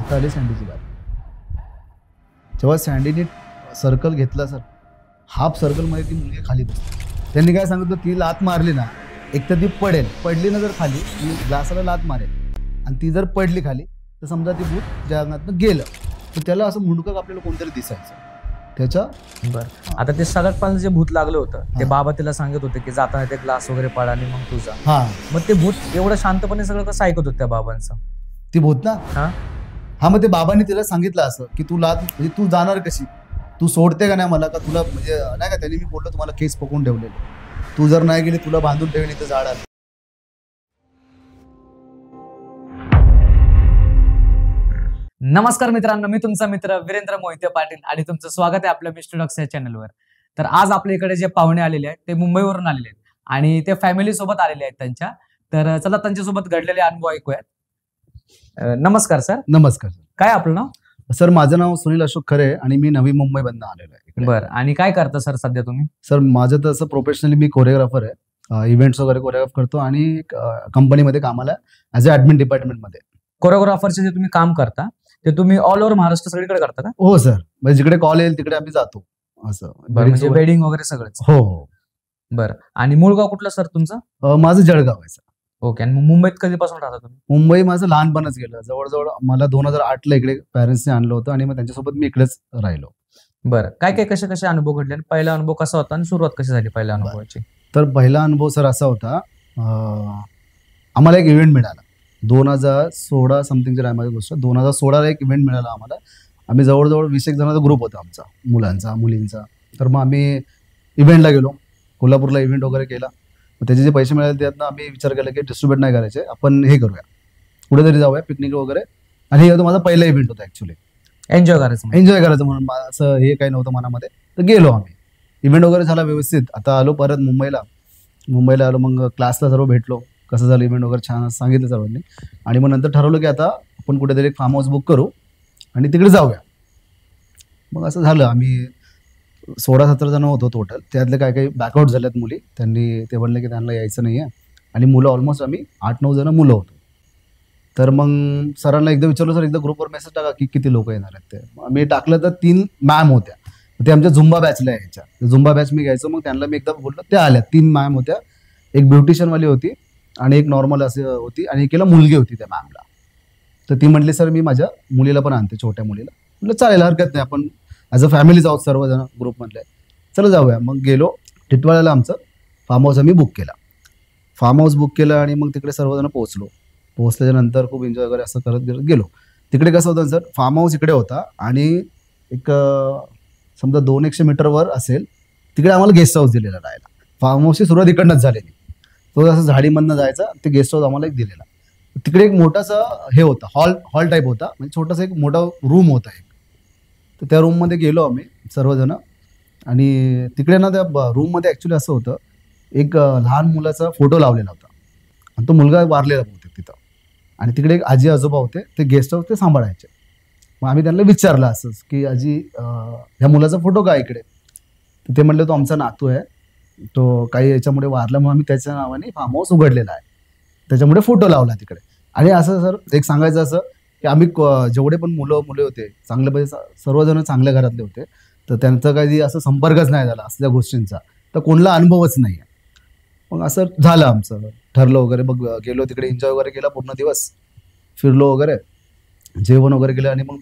आता आली सँडीची बात. जेव्हा सँडीने सर्कल घेतला सर, हाफ सर्कलमध्ये ती मुलगी खाली बसली. त्यांनी काय सांगितलं, ती लात मारली ना, एक तर ती पडली ना जर खाली, ती ग्लासाला लात मारेल, आणि ती जर पडली खाली तर समजा ती भूत जगातनं गेलं. तर त्याला असं मुंडकं आपल्याला कोणतरी दिसायचं त्याच्या. बरं, आता ते सगळ्यात पहिलं जे भूत लागलं होतं ते बाबा तिला सांगत होते की जाताना ते ग्लास वगैरे पाड आणि मग तुझा. मग ते भूत एवढं शांतपणे सगळं कसं ऐकत होतं त्या बाबांचं? ती भूत ना, हा मग ते बाबांनी तिला सांगितलं असं की तू लात म्हणजे तू जाणार कशी, तू सोडते का नाही मला, का तुला म्हणजे नाही का, त्यांनी मी बोललो तुम्हाला केस पकडून ठेवलेले, तू जर नाही गेली तुला बांधून ठेवेन इथं झाडाला. नमस्कार मित्रांनो, मी तुमचा मित्र वीरेंद्र मोहिते पाटील आणि तुमचं स्वागत आहे आपल्या मिस्टर डॉक्स या चॅनलवर. तर आज आपल्या इकडे जे पाहुणे आलेले आहेत ते मुंबईवरून आलेले आहेत आणि ते फॅमिली सोबत आलेले आहेत त्यांच्या. तर चला त्यांच्यासोबत घडलेले अनुभव ऐकूयात. नमस्कार सर. नमस्कार सर. काय आपलं नाव? सर माझं नाव सुनील अशोक खरे आणि मी नवी मुंबईमधून आलेलो आहे. बरं, आणि काय करता सर सध्या तुम्ही? सर माझं तर असं प्रोफेशनली मी कोरिओग्राफर आहे, इव्हेंट्स वगैरे कोरिओग्राफ करतो आणि कंपनीमध्ये कामाला ॲज अ ॲडमिन डिपार्टमेंटमध्ये. कोरिओग्राफरचे जे तुम्ही काम करता ते तुम्ही ऑल ओव्हर महाराष्ट्र सगळीकडे करता का? हो सर, म्हणजे जिकडे कॉल येईल तिकडे आम्ही जातो असं. म्हणजे वेडिंग वगैरे सगळंच? हो हो. बरं, आणि मूळ गाव कुठलं सर तुमचं? माझं जळगाव आहे सर. ओके, आणि मुंबईत कधीपासून राहता तुम्ही? मुंबई माझं लहानपणच गेलं, जवळजवळ मला 2008 ला इकडे पॅरेंट्सने आणलं होतं आणि मग त्यांच्यासोबत मी इकडेच राहिलो. बरं, काय काय कसे कसे अनुभव घडले, पहिला अनुभव कसा होता आणि सुरुवात कशी झाली पहिल्या अनुभवाची? तर पहिला अनुभव सर असा होता, आम्हाला एक इव्हेंट मिळाला 2016 समथिंगच्या टायमाची गोष्ट. 2016ला एक इव्हेंट मिळाला आम्हाला. आम्ही जवळजवळ 20 एक जणांचा ग्रुप होता आमचा, मुलांचा मुलींचा. तर मग आम्ही इव्हेंटला गेलो, कोल्हापूरला इव्हेंट वगैरे केला. मग त्याचे जे पैसे मिळाले त्यातनं आम्ही विचार केला की डिस्ट्रीब्यूट नाही करायचे, आपण हे करूया, कुठेतरी जाऊया पिकनिक वगैरे. आणि हे होतं माझा पहिला इव्हेंट होता ॲक्च्युली. एन्जॉय करायचं म्हणून, असं हे काही नव्हतं मनामध्ये. तर गेलो आम्ही, इव्हेंट वगैरे झाला व्यवस्थित. आता आलो परत मुंबईला आलो. मग क्लासला सर्व भेटलो, कसं झालं इव्हेंट वगैरे, छान सांगितलं सर्वांनी. आणि मग नंतर ठरवलं की आता आपण कुठेतरी फार्म हाऊस बुक करू आणि तिकडे जाऊया. मग असं झालं, आम्ही 16-17 जण होतो टोटल. त्यातले काही काही बॅकआउट झाल्यात मुली, ते म्हणले की त्यांना यायचं नाही आहे. आणि मुलं ऑलमोस्ट आम्ही 8-9 जण मुलं होतो. तर मग सरांना एकदा विचारलं, सर एकदा ग्रुपवर मेसेज टाका की किती लोक येणार आहेत ते. मी टाकलं तर 3 मॅम होत्या, ते आमच्या झुंबा बॅचला यायच्या. झुंबा बॅच मी घ्यायचो. मग त्यांना मी एकदा बोललो, त्या आल्या. 3 मॅम होत्या, एक ब्युटिशियनवाली होती आणि एक नॉर्मल अशी होती आणि एकीला मुलगी होती त्या मॅमला. तर ती म्हटली, सर मी माझ्या मुलीला पण आणते, छोट्या मुलीला. म्हटलं चालेल, हरकत नाही, आपण ॲज अ फॅमिलीच आहोत सर्वजण ग्रुपमधले, चला जाऊया. मग गेलो टिटवाळ्याला. आमचं फार्म हाऊस आम्ही बुक केलं आणि मग तिकडे सर्वजण पोहोचल्याच्या नंतर खूप एन्जॉय वगैरे असं करत गेलो. तिकडे कसं होतं सर, फार्म हाऊस इकडे होता आणि एक समजा 200-100 मीटरवर असेल तिकडे आम्हाला गेस्ट हाऊस दिलेला राहायला. फार्म हाऊसची सुरुवात इकडनंच झालेली. तो असं झाडीमधनं जायचा, ते गेस्ट हाऊस आम्हाला एक दिलेला. तिकडे एक मोठासा हे होता, हॉल टाईप होता, म्हणजे छोटासा एक मोठा रूम होता एक. तर त्या रूममध्ये गेलो आम्ही सर्वजण. आणि तिकडे ना त्या रूममध्ये ॲक्च्युली असं होतं, एक लहान मुलाचा फोटो लावलेला होता आणि तो मुलगा वारलेला बहुतेक तिथं. आणि तिकडे एक आजी आजोबा होते, ते गेस्ट हाऊस ते सांभाळायचे. मग आम्ही त्यांना विचारलं असंच की आजी, ह्या मुलाचा फोटो का इकडे? तर ते म्हणले, तो आमचा नातू आहे, तो काही याच्यामुळे वारल्यामुळे आम्ही त्याच्या नावाने फार्म हाऊस उघडलेला आहे, त्याच्यामुळे फोटो लावला तिकडे. आणि असं सर एक सांगायचं असं की आम्ही जेवढे पण मुले होते चांगले, म्हणजे सर्वजण चांगल्या घरातले होते. तर त्यांचा काही असं संपर्कच नाही झाला असल्या गोष्टींचा, तर कोणाला अनुभवच नाही आहे. मग असं झालं आमचं, ठरलं वगैरे. मग गेलो तिकडे, एन्जॉय वगैरे केला, पूर्ण दिवस फिरलो वगैरे, जेवण वगैरे केलं. आणि मग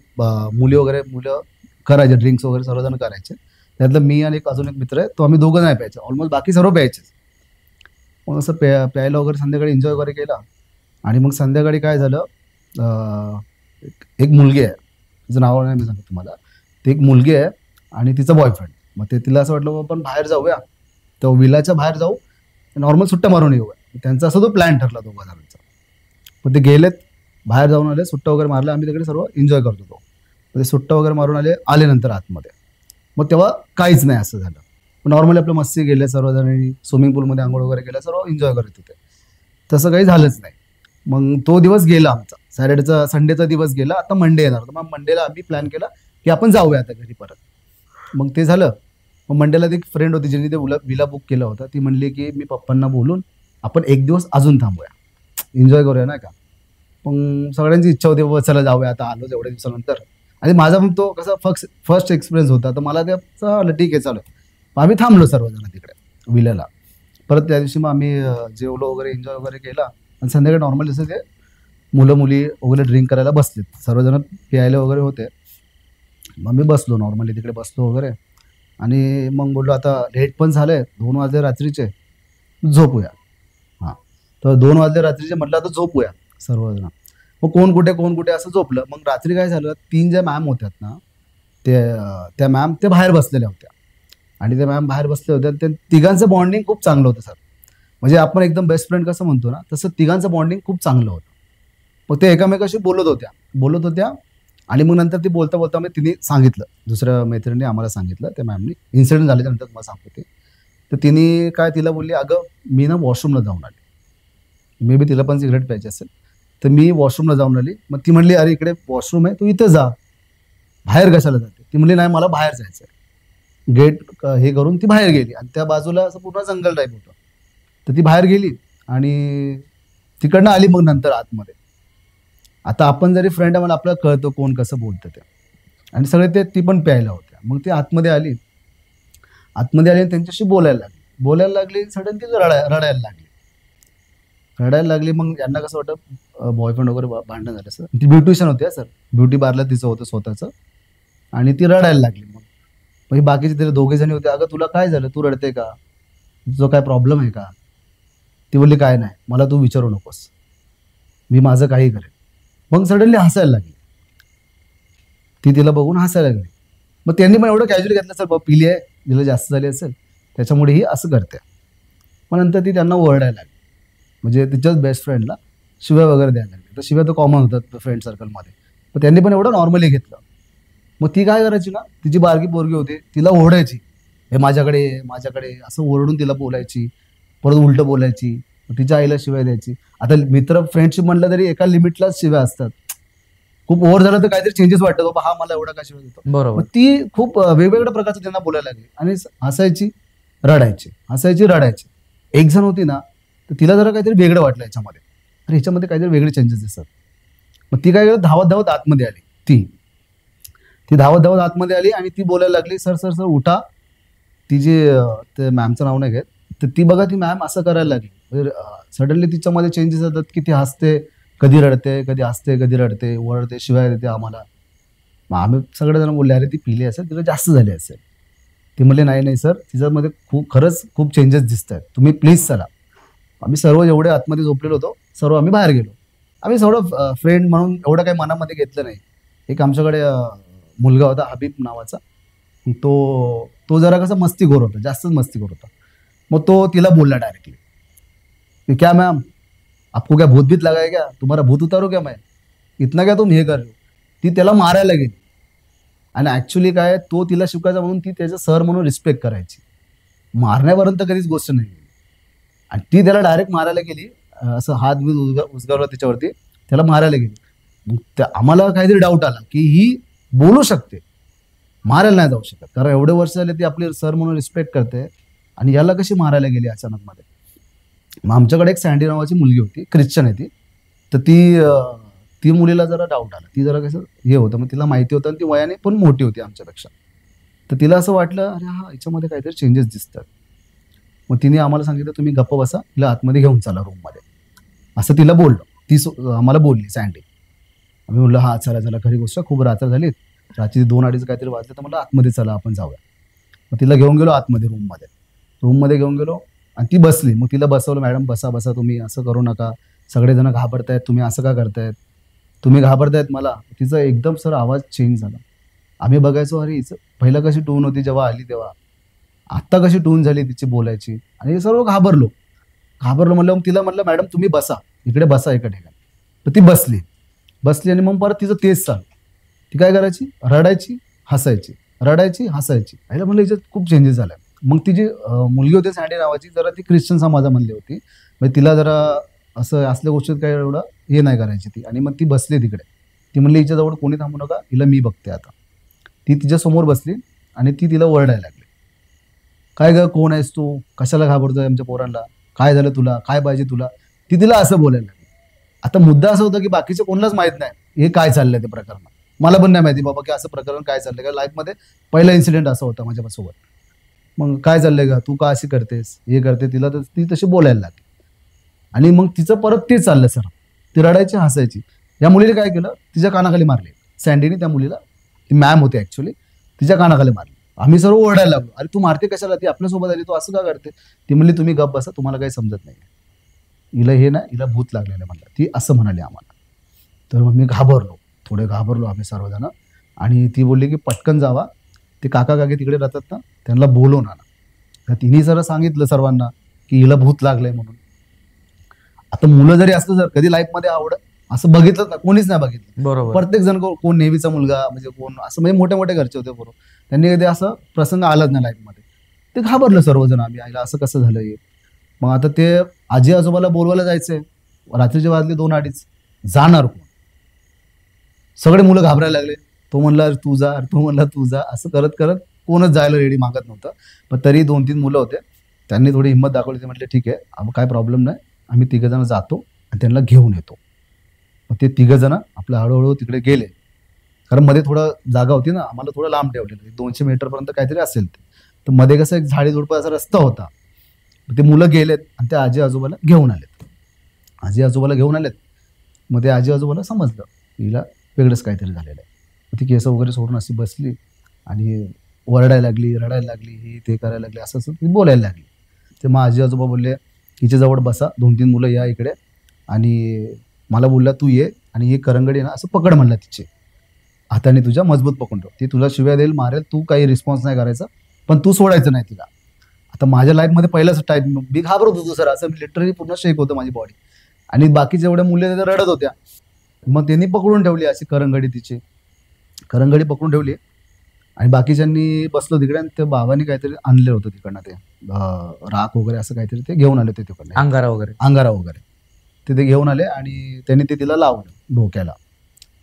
मुलं करायचे, ड्रिंक्स वगैरे सर्वजण करायचे. त्यातलं मी आणि अजून एक मित्र आहे, तो आम्ही दोघं नाही प्यायचे, ऑलमोस्ट बाकी सर्व प्यायचे. मग असं प्यायला वगैरे संध्याकाळी एन्जॉय वगैरे केला. आणि मग संध्याकाळी काय झालं, एक मुलगी आहे, तिचं नाव नाही मी सांगतो तुम्हाला. ती एक मुलगी आहे आणि तिचा बॉयफ्रेंड. मग तिला असं वाटलं, आपण बाहेर जाऊया, तर विलाच्या बाहेर जाऊ, नॉर्मल सुट्ट्या मारून येऊया. त्यांचा असं तो प्लॅन ठरला दोघा जणांचा. मग ते गेलेत, बाहेर जाऊन आले, सुट्टा वगैरे मारले. आम्ही तिकडे सर्व एन्जॉय करत होतो. ते सुट्टा वगैरे मारून आले नंतर आतमध्ये. मग तेव्हा काहीच नाही असं झालं. नॉर्मली आपलं मस्ती गेले, सर्वजणांनी स्विमिंग पूलमध्ये आंघोळ वगैरे केल्या, सर्व एन्जॉय करत होते. तसं काही झालंच नाही. मग तो दिवस गेला आमचा, संडेचा दिवस गेला. आता मंडे येणार होता. मग मंडेला आम्ही प्लॅन केला की आपण जाऊया आता घरी परत. मग ते झालं. मग मंडेला ती फ्रेंड होती जिने ते विला बुक केला होता, ती म्हणली की मी पप्पांना बोलून आपण एक दिवस अजून थांबूया, एन्जॉय करूया नाही का. पण सगळ्यांची इच्छा होती बाबा चला जाऊया आता आलो एवढ्या दिवसानंतर. आणि माझा पण तो कसा फर्स्ट एक्सपिरियन्स होता, तर मला त्याचं आलं ठीक आहे चालेल. मग आम्ही थांबलो सर्वजण तिकडे विल्याला. परत त्या दिवशी मग आम्ही जेवलो वगैरे, एन्जॉय वगैरे केला. आणि संध्याकाळी नॉर्मल जसं ते मुलं मुली वगैरे ड्रिंक करायला बसलेत, सर्वजण प्यायला वगैरे होते. मग मी बसलो नॉर्मली तिकडे बसलो वगैरे. आणि मग बोललो आता लेट पण झालंय, 2 वाजले रात्रीचे, झोपूया. हां, तर 2 वाजले रात्रीचे म्हटलं आता झोपूया सर्वजण. मग कोण कुठे असं झोपलं. मग रात्री काय झालं, 3 ज्या मॅम होत्यात ना, त्या मॅम ते बाहेर बसलेल्या होत्या. आणि त्या मॅम बाहेर बसल्या होत्या. त्या तिघांचं बॉन्डिंग खूप चांगलं होतं सर. म्हणजे आपण एकदम बेस्ट फ्रेंड कसं म्हणतो ना, तसं तिघांचं बॉन्डिंग खूप चांगलं होतं. मग ते एकमेकाशी बोलत होत्या. आणि मग नंतर ती बोलता बोलता मग तिने सांगितलं, दुसऱ्या मैत्रिणी आम्हाला सांगितलं त्या मॅमनी, इन्सिडेंट झाल्याच्या नंतर मला सांगतो ते. तर तिने काय तिला बोलली, अगं मी ना वॉशरूमला जाऊन आली. मे बी तिला पण सिगरेट प्यायची असेल. तर मी वॉशरूमला जाऊन आली. मग ती म्हणली अरे इकडे वॉशरूम आहे, तू इथं जा, बाहेर कशाला जाते. ती म्हणली नाही मला बाहेर जायचं आहे. गेट हे करून ती बाहेर गेली. आणि त्या बाजूला असं पूर्ण जंगल टाईप होतं. तर ती बाहेर गेली आणि तिकडनं आली मग नंतर आतमध्ये. आता आपण जरी फ्रेंड आहे मला आपल्याला कळतं कोण कसं बोलतं ते. आणि सगळे ती पण प्यायला होत्या. मग ती आतमध्ये आली आणि त्यांच्याशी बोलायला लागली. सडन ती रडायला लागली. मग यांना कसं वाटतं बॉयफ्रेंड वगैरे भांडण झालं सर. ती ब्युटिशियन होती सर, ब्युटी पार्लर तिचं होतं स्वतःचं. आणि ती रडायला लागली. मग बाकीचे तिला 2 जणी होते, अगं तुला काय झालं, तू रडते का, तुझं काय प्रॉब्लेम आहे का. ती बोलली काय नाही, मला तू विचारू नकोस, मी माझं काही करेन. मग सडनली हसायला लागली. ती तिला बघून हसायला लागली. मग त्यांनी पण एवढं कॅज्युअली घेतलं सर, बाबा पिली आहे, तिला जास्त झाली असेल त्याच्यामुळे ही असं करते. मग नंतर ती त्यांना ओरडायला लागली. म्हणजे तिच्याच बेस्ट फ्रेंडला शिव्या वगैरे द्यायला लागली. तर शिव्या तर कॉमन होतात फ्रेंड सर्कलमध्ये. मग त्यांनी पण एवढं नॉर्मली घेतलं. मग ती काय करायची ना, तिची बारकी पोरगी होती, तिला ओरडायची, हे माझ्याकडे असं ओरडून तिला बोलायची. परत उलटं बोलायची. तिच्या आईला शिव्या द्यायची. आता मित्र फ्रेंडशिप म्हटलं तरी एका लिमिटलाच शिव्या असतात. खूप ओव्हर झालं तर काहीतरी चेंजेस वाटतात, बाबा हा मला एवढा का शिव्या देतो. बरोबर. मग ती खूप वेगवेगळ्या प्रकारचं त्यांना बोलायला लागली. आणि हसायची रडायची. एक जण होती ना, तर तिला जरा काहीतरी वेगळं वाटलं याच्यामध्ये. अरे ह्याच्यामध्ये काहीतरी वेगळे चेंजेस दिसतात. मग ती काय करत धावत आतमध्ये आली. ती धावत आतमध्ये आली आणि ती बोलायला लागली, सर सर सर उठा. ती जी ते मॅमचं नाव नाही घेत, तर ती बघा ती मॅम असं करायला लागली. सडनली तिच्यामध्ये चेंजेस येतात की ती हसते, कधी रडते, कधी हसते, कधी रडते, ओरडते, शिवाय देते आम्हाला. मग आम्ही सगळेजण बोलले अरे ती पिली असेल, तिला जास्त झाली असेल. ती म्हणले नाही सर, तिच्यामध्ये खरंच खूप चेंजेस दिसत आहेत, तुम्ही प्लीज चला. आम्ही सर्व एवढे आतमध्ये झोपलेलो होतो, सर्व आम्ही बाहेर गेलो. आम्ही थोडं फ्रेंड म्हणून एवढं काही मनामध्ये घेतलं नाही. एक आमच्याकडे मुलगा होता हबीब नावाचा, तो जरा कसं मस्तीखोर होता, जास्तच मस्तीखोर होता. मग तो तिला बोलला डायरेक्टली, क्या मॅम आपको क्या भूत लगा है क्या, तुम्हारा भूत उतारू क्या मैं, इतना क्या तुम हे कर. ती त्याला मारायला गेली. आणि ऍक्च्युली काय, तो तिला शिकायचा म्हणून ती त्याचं सर म्हणून रिस्पेक्ट करायची. मारण्यापर्यंत कधीच गोष्ट नाही. आणि ती त्याला डायरेक्ट मारायला गेली, असं हात उचगावला त्याच्यावरती, त्याला मारायला गेली. मग आम्हाला काहीतरी डाऊट आला की ही बोलू शकते, मारायला नाही जाऊ शकत, कारण एवढे वर्ष झाले ती आपली सर म्हणून रिस्पेक्ट करते, आणि याला कशी मारायला गेली अचानक मध्ये. मग आमच्याकडे एक सँडी नावाची मुलगी होती, ख्रिश्चन आहे ती. तर ती मुलीला जरा डाऊट आला, ती जरा कसं हे होतं, मग तिला माहिती होतं आणि ती वयाने पण मोठी होती आमच्यापेक्षा. तर तिला असं वाटलं अरे हा याच्यामध्ये काहीतरी चेंजेस दिसतात. मग तिने आम्हाला सांगितलं तुम्ही गप्प बसा, तिला आतमध्ये घेऊन चला रूममध्ये, असं तिला बोललो. ती आम्हाला बोलली सँडी. आम्ही बोललो हा चला खरी गोष्ट, खूप रात्र झाली, रात्री 2-2:30 काहीतरी वाजले, तर मला आतमध्ये चला आपण जाऊया. मग तिला घेऊन गेलो आतमध्ये रूममध्ये घेऊन गेलो आणि ती बसली. मग तिला बसवलं, मॅडम बसा तुम्ही, असं करू नका, सगळेजण घाबरतायत, तुम्ही असं का करतायत, तुम्ही घाबरतायत मला. तिचा एकदम सर आवाज चेंज झाला. आम्ही बघायचो अरे हिचं पहिलं कशी टून होती जेव्हा आली तेव्हा, आत्ता कशी टून झाली तिची बोलायची. आणि सर्व घाबरलो म्हणलं. मग तिला म्हटलं मॅडम तुम्ही बसा, इकडे बसा एका ठिकाणी. तर ती बसली आणि मग परत तिचं तेच चालू. ती काय करायची, रडायची हसायची. आईला म्हणलं हिच्यात खूप चेंजेस झाले. मग ती जी मुलगी होती सँडी नावाची, जरा ती ख्रिश्चन समाजामधली होती. म्हणजे तिला जरा असं असल्या गोष्टीत काही एवढं हे नाही करायची ती. आणि मग ती बसली तिकडे. ती म्हणली हिच्याजवळ कोणी थांबू नका, हिला मी बघते आता. ती तिच्यासमोर बसली आणि ती तिला ओरडायला लागली, काय ग कोण आहेस तू, कशाला घाबरतोय आमच्या पोरांना, काय झालं तुला, काय पाहिजे तुला. ती तिला असं बोलायला लागली. आता मुद्दा असं होता की बाकीचे कोणालाच माहित नाही हे काय चाललंय ते प्रकरण. मला पण नाही माहिती बाबा की असं प्रकरण काय चाललंय, का लाईफमध्ये पहिला इन्सिडेंट असा होता माझ्यासोबत. मग काय चाललंय का, तू का अशी करतेस, हे करते, तिला तर ती तशी बोलायला लागली. आणि मग तिचं परत तेच चाललं सर, ती रडायची हसायची. या मुलीने काय केलं, तिच्या कानाखाली मारले सँडीने त्या मुलीला. ती मॅम होती ऍक्च्युली, तिच्या कानाखाली मारली. आम्ही सर्व ओरडायला लागलो, अरे तू मारते कशाला, ती आपल्यासोबत आली, तू असं का करते. ती म्हणली तुम्ही गप बसा, तुम्हाला काही समजत नाही, हिला हे ना, हिला भूत लागलेलं म्हणलं, ती असं म्हणाली आम्हाला. तर मग मी घाबरलो, थोडे घाबरलो आम्ही सर्वजण. आणि ती बोलली की पटकन जावा, ते काका काकी तिकडे राहतात ना, त्यांना बोलवून आणा. तर तिने जरा सांगितलं सर्वांना की हिला भूत लागलंय म्हणून. आता मुलं जरी असलं जर कधी लाईफमध्ये आवड असं बघितलं ना, कोणीच नाही बघितलं. बरोबर. प्रत्येक जण कोण नेव्हीचा मुलगा, म्हणजे कोण असं, म्हणजे मोठे मोठे घरचे होते बरोबर, त्यांनी कधी असं प्रसंग आलाच नाही लाईफमध्ये. ते घाबरलं सर्वजण आम्ही, आईला असं कसं झालं हे. मग आता ते आजी आजोबाला बोलवायला जायचंय, रात्रीचे वाजले 2-2:30, जाणार कोण. सगळे मुलं घाबरायला लागले. तो म्हणला तू जा, तो म्हणला तू जा, असं करत करत कोणच जायला रेडी मागत नव्हतं. पण तरी 2-3 मुलं होते, त्यांनी थोडी हिंमत दाखवली. ते म्हटले ठीक आहे, काय प्रॉब्लेम नाही, आम्ही 3 जण जातो आणि त्यांना घेऊन येतो. मग ते 3 जण आपल्या हळूहळू तिकडे गेले, कारण मध्ये थोडं जागा होती ना, आम्हाला थोडं लांब ठेवलेलं, 200 मीटरपर्यंत काहीतरी असेल ते. तर मध्ये कसं एक झाडी झुडपं असा रस्ता होता. ते मुलं गेलेत आणि त्या आजी आजोबाला घेऊन आलेत. आजी आजोबाला घेऊन आलेत. मग ते आजी आजोबाला समजलं हिला वेगळंच काहीतरी झालेलं आहे. ती केस वगैरे सोडून अशी बसली आणि ओरडायला लागली, रडायला लागली, ही ते करायला लागली, असं असं ती बोलायला लागली. ते मग आजी आजोबा बोलले हिच्याजवळ बसा, 2-3 मुलं या इकडे, आणि मला बोलला तू ये आणि ही करंगडी ना असं पकड म्हणला, तिचे हाताने तुझ्या मजबूत पकडून ठेव, ती तुला शिव्या देईल, मारेल, तू काही रिस्पॉन्स नाही करायचा, पण तू सोडायचं नाही तिला. आता माझ्या लाईफमध्ये पहिलाच टाईम मी घाबरत होतो सर, असं लिटरली पूर्ण शेक होतं माझी बॉडी. आणि बाकीच्या एवढ्या मुली रडत होत्या. मग त्यांनी पकडून ठेवली अशी करंगडी, तिची करंगडी पकडून ठेवली. आणि बाकीच्यांनी बसलो तिकडे, आणि त्या बाबांनी काहीतरी आणले होतं तिकडनं, ते राख वगैरे असं काहीतरी ते घेऊन आले होते तिकडनं, अंगारा वगैरे ते घेऊन आले. आणि त्यांनी ते तिला लावलं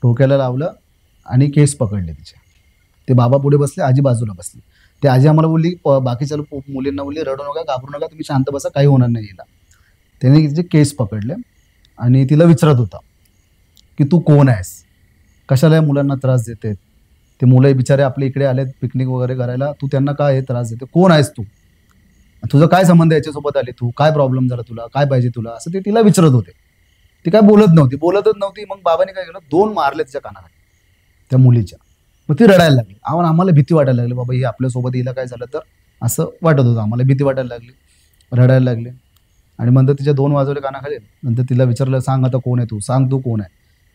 डोक्याला लावलं आणि केस पकडले तिचे. ते बाबा पुढे बसले, आजी बाजूला बसली. ते आजी आम्हाला बोलली, बाकीच्या मुलींना बोलली रडू नका, घाबरू नका, तुम्ही शांत बसा, काही होणार नाही हिला. त्यांनी तिचे केस पकडले आणि तिला विचारत होता की तू कोण आहेस, कशाला या मुलांना त्रास देते. ते मुलं बिचारे आपल्या इकडे आले पिकनिक वगैरे करायला, तू त्यांना काय हे त्रास देते, कोण आहेस तू, तुझा काय संबंध याच्यासोबत आली, तू काय प्रॉब्लेम झाला, तुला काय पाहिजे तुला, असं ते तिला विचारत होते. ती काय बोलतच नव्हती. मग बाबांनी काय केलं, 2 मारले तिच्या कानाखाली त्या मुलीच्या. मग ती रडायला लागली. आम्हाला भीती वाटायला लागली, बाबा ही आपल्यासोबत, हिला काय झालं तर, असं वाटत होतं आम्हाला, भीती वाटायला लागली, रडायला लागली. आणि नंतर तिच्या 2 वाजवले कानाखाली. नंतर तिला विचारलं, सांग आता कोण आहे तू, सांग तू कोण आहे.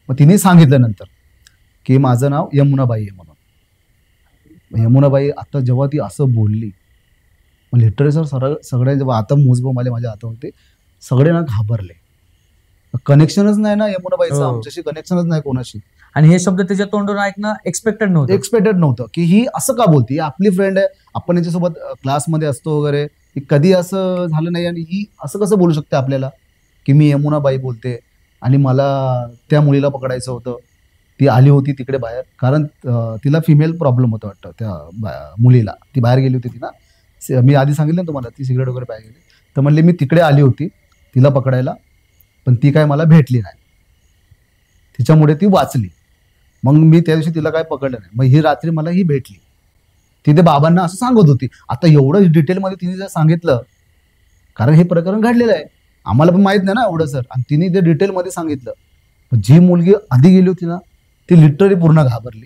मग तिने सांगितलं नंतर की माझं नाव यमुनाबाई आहे म्हणून. यमुनाबाई आता जेव्हा ती असं बोलली, मग लिटरली सर सगळे जेव्हा आता मोजबो आले माझ्या हातावरती, सगळे ना घाबरले. कनेक्शनच नाही ना यमुनाबाईचं आमच्याशी, कनेक्शनच नाही कोणाशी. आणि हे शब्द त्याच्या तोंडून ऐकणं एक्सपेक्टेड नव्हतं की ही असं का बोलते, आपली फ्रेंड आहे, आपण याच्यासोबत क्लासमध्ये असतो वगैरे, कधी असं झालं नाही. आणि ही असं कसं बोलू शकते आपल्याला की मी यमुनाबाई बोलते, आणि मला त्या मुलीला पकडायचं होतं. ती आली होती तिकडे बाहेर, कारण तिला फिमेल प्रॉब्लेम होता वाटतं त्या मुलीला, ती बाहेर गेली होती. तिला मी आधी सांगितलं ना तुम्हाला, ती सिगरेट वगैरे बाहेर गेली. तर म्हणले मी तिकडे आली होती तिला पकडायला, पण ती काय मला भेटली नाही, तिच्यामुळे ती वाचली. मग मी त्या दिवशी तिला काय पकडलं नाही. मग ही रात्री मला ही भेटली, ती ते बाबांना असं सांगत होती. आता एवढं डिटेलमध्ये तिने जर सांगितलं, कारण हे प्रकरण घडलेलं आहे, आम्हाला पण माहित नाही ना एवढं सर, आणि तिने ते डिटेलमध्ये सांगितलं. जी मुलगी आधी गेली होती ना, ती लिटरली पूर्ण घाबरली,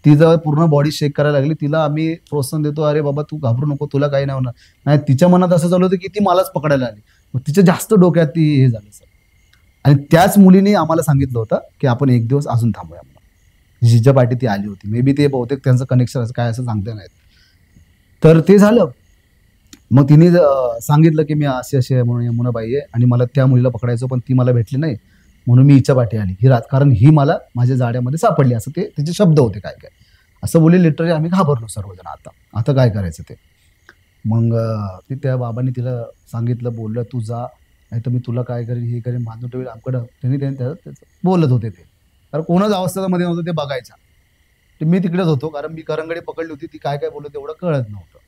तिचं पूर्ण बॉडी शेक करायला लागली. तिला आम्ही प्रोत्साहन देतो, अरे बाबा तू घाबरू नको, तुला काही नाही होणार. नाही, तिच्या मनात असं झालं होतं की ती मलाच पकडायला आली. मग तिच्या जास्त डोक्यात ती हे झालं सर. आणि त्याच मुलीने आम्हाला सांगितलं होतं की आपण एक दिवस अजून थांबूया म्हणून, जिच्या पाठी ती आली होती. मे बी ते बहुतेक त्यांचं कनेक्शन असं काय असं सांगते नाहीत. तर ते झालं. मग तिने सांगितलं की मी असे असे आहे म्हणून, यमुनाबाई आहे, आणि मला त्या मुलीला पकडायचं, पण ती मला भेटली नाही, म्हणून मी हिच्या पाठी आली, कारण ही मला माझ्या जाड्यामध्ये सापडली, असं ते तिचे शब्द होते. काय काय असं बोलले. लिटरली आम्ही घाबरलो सर्वजण, आता काय करायचं ते. मग ती त्या बाबांनी तिला सांगितलं, बोललं तू जा, नाही तर मी तुला काय करेन, हे करेन, बांधून ठेवेल आमकडं. त्यांनी त्याचं बोलत होते ते, कारण कोणाच अवस्थेमध्ये नव्हतं ते बघायच्या. ते मी तिकडेच होतो, कारण मी करंगडी पकडली होती. ती काय काय बोलत एवढं कळत नव्हतं.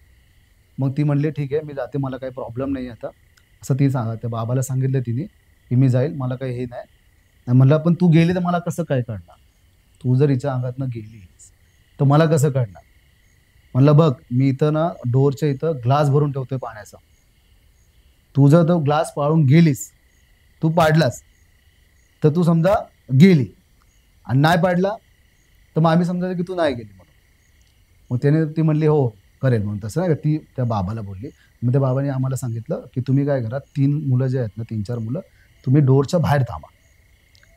मग ती म्हणली ठीक आहे मी जाते, मला काही प्रॉब्लेम नाही आता, असं ती त्या बाबाला सांगितलं तिने की मी जाईल, मला काही हे नाही. म्हणलं पण तू गेली तर मला कसं काय कळणार, तू जर हिच्या अंगातनं गेलीस तर मला कसं कळणार. म्हणलं बघ मी इथं ना डोअरच्या इथं ग्लास भरून ठेवतोय पाण्याचा, तू जर तो ग्लास पाळून गेलीस, तू पाडलास तर तू समजा गेली, आणि नाही पाडला तर मग आम्ही समजायचं की तू नाही गेली म्हणून. मग त्याने ती म्हणली हो करेल म्हणून. तसं नाही का, ती त्या बाबाला बोलली. मग त्या बाबाने आम्हाला सांगितलं की तुम्ही काय करा, 3 मुलं जे आहेत ना, 3-4 मुलं, तुम्ही डोरच्या बाहेर थांबा.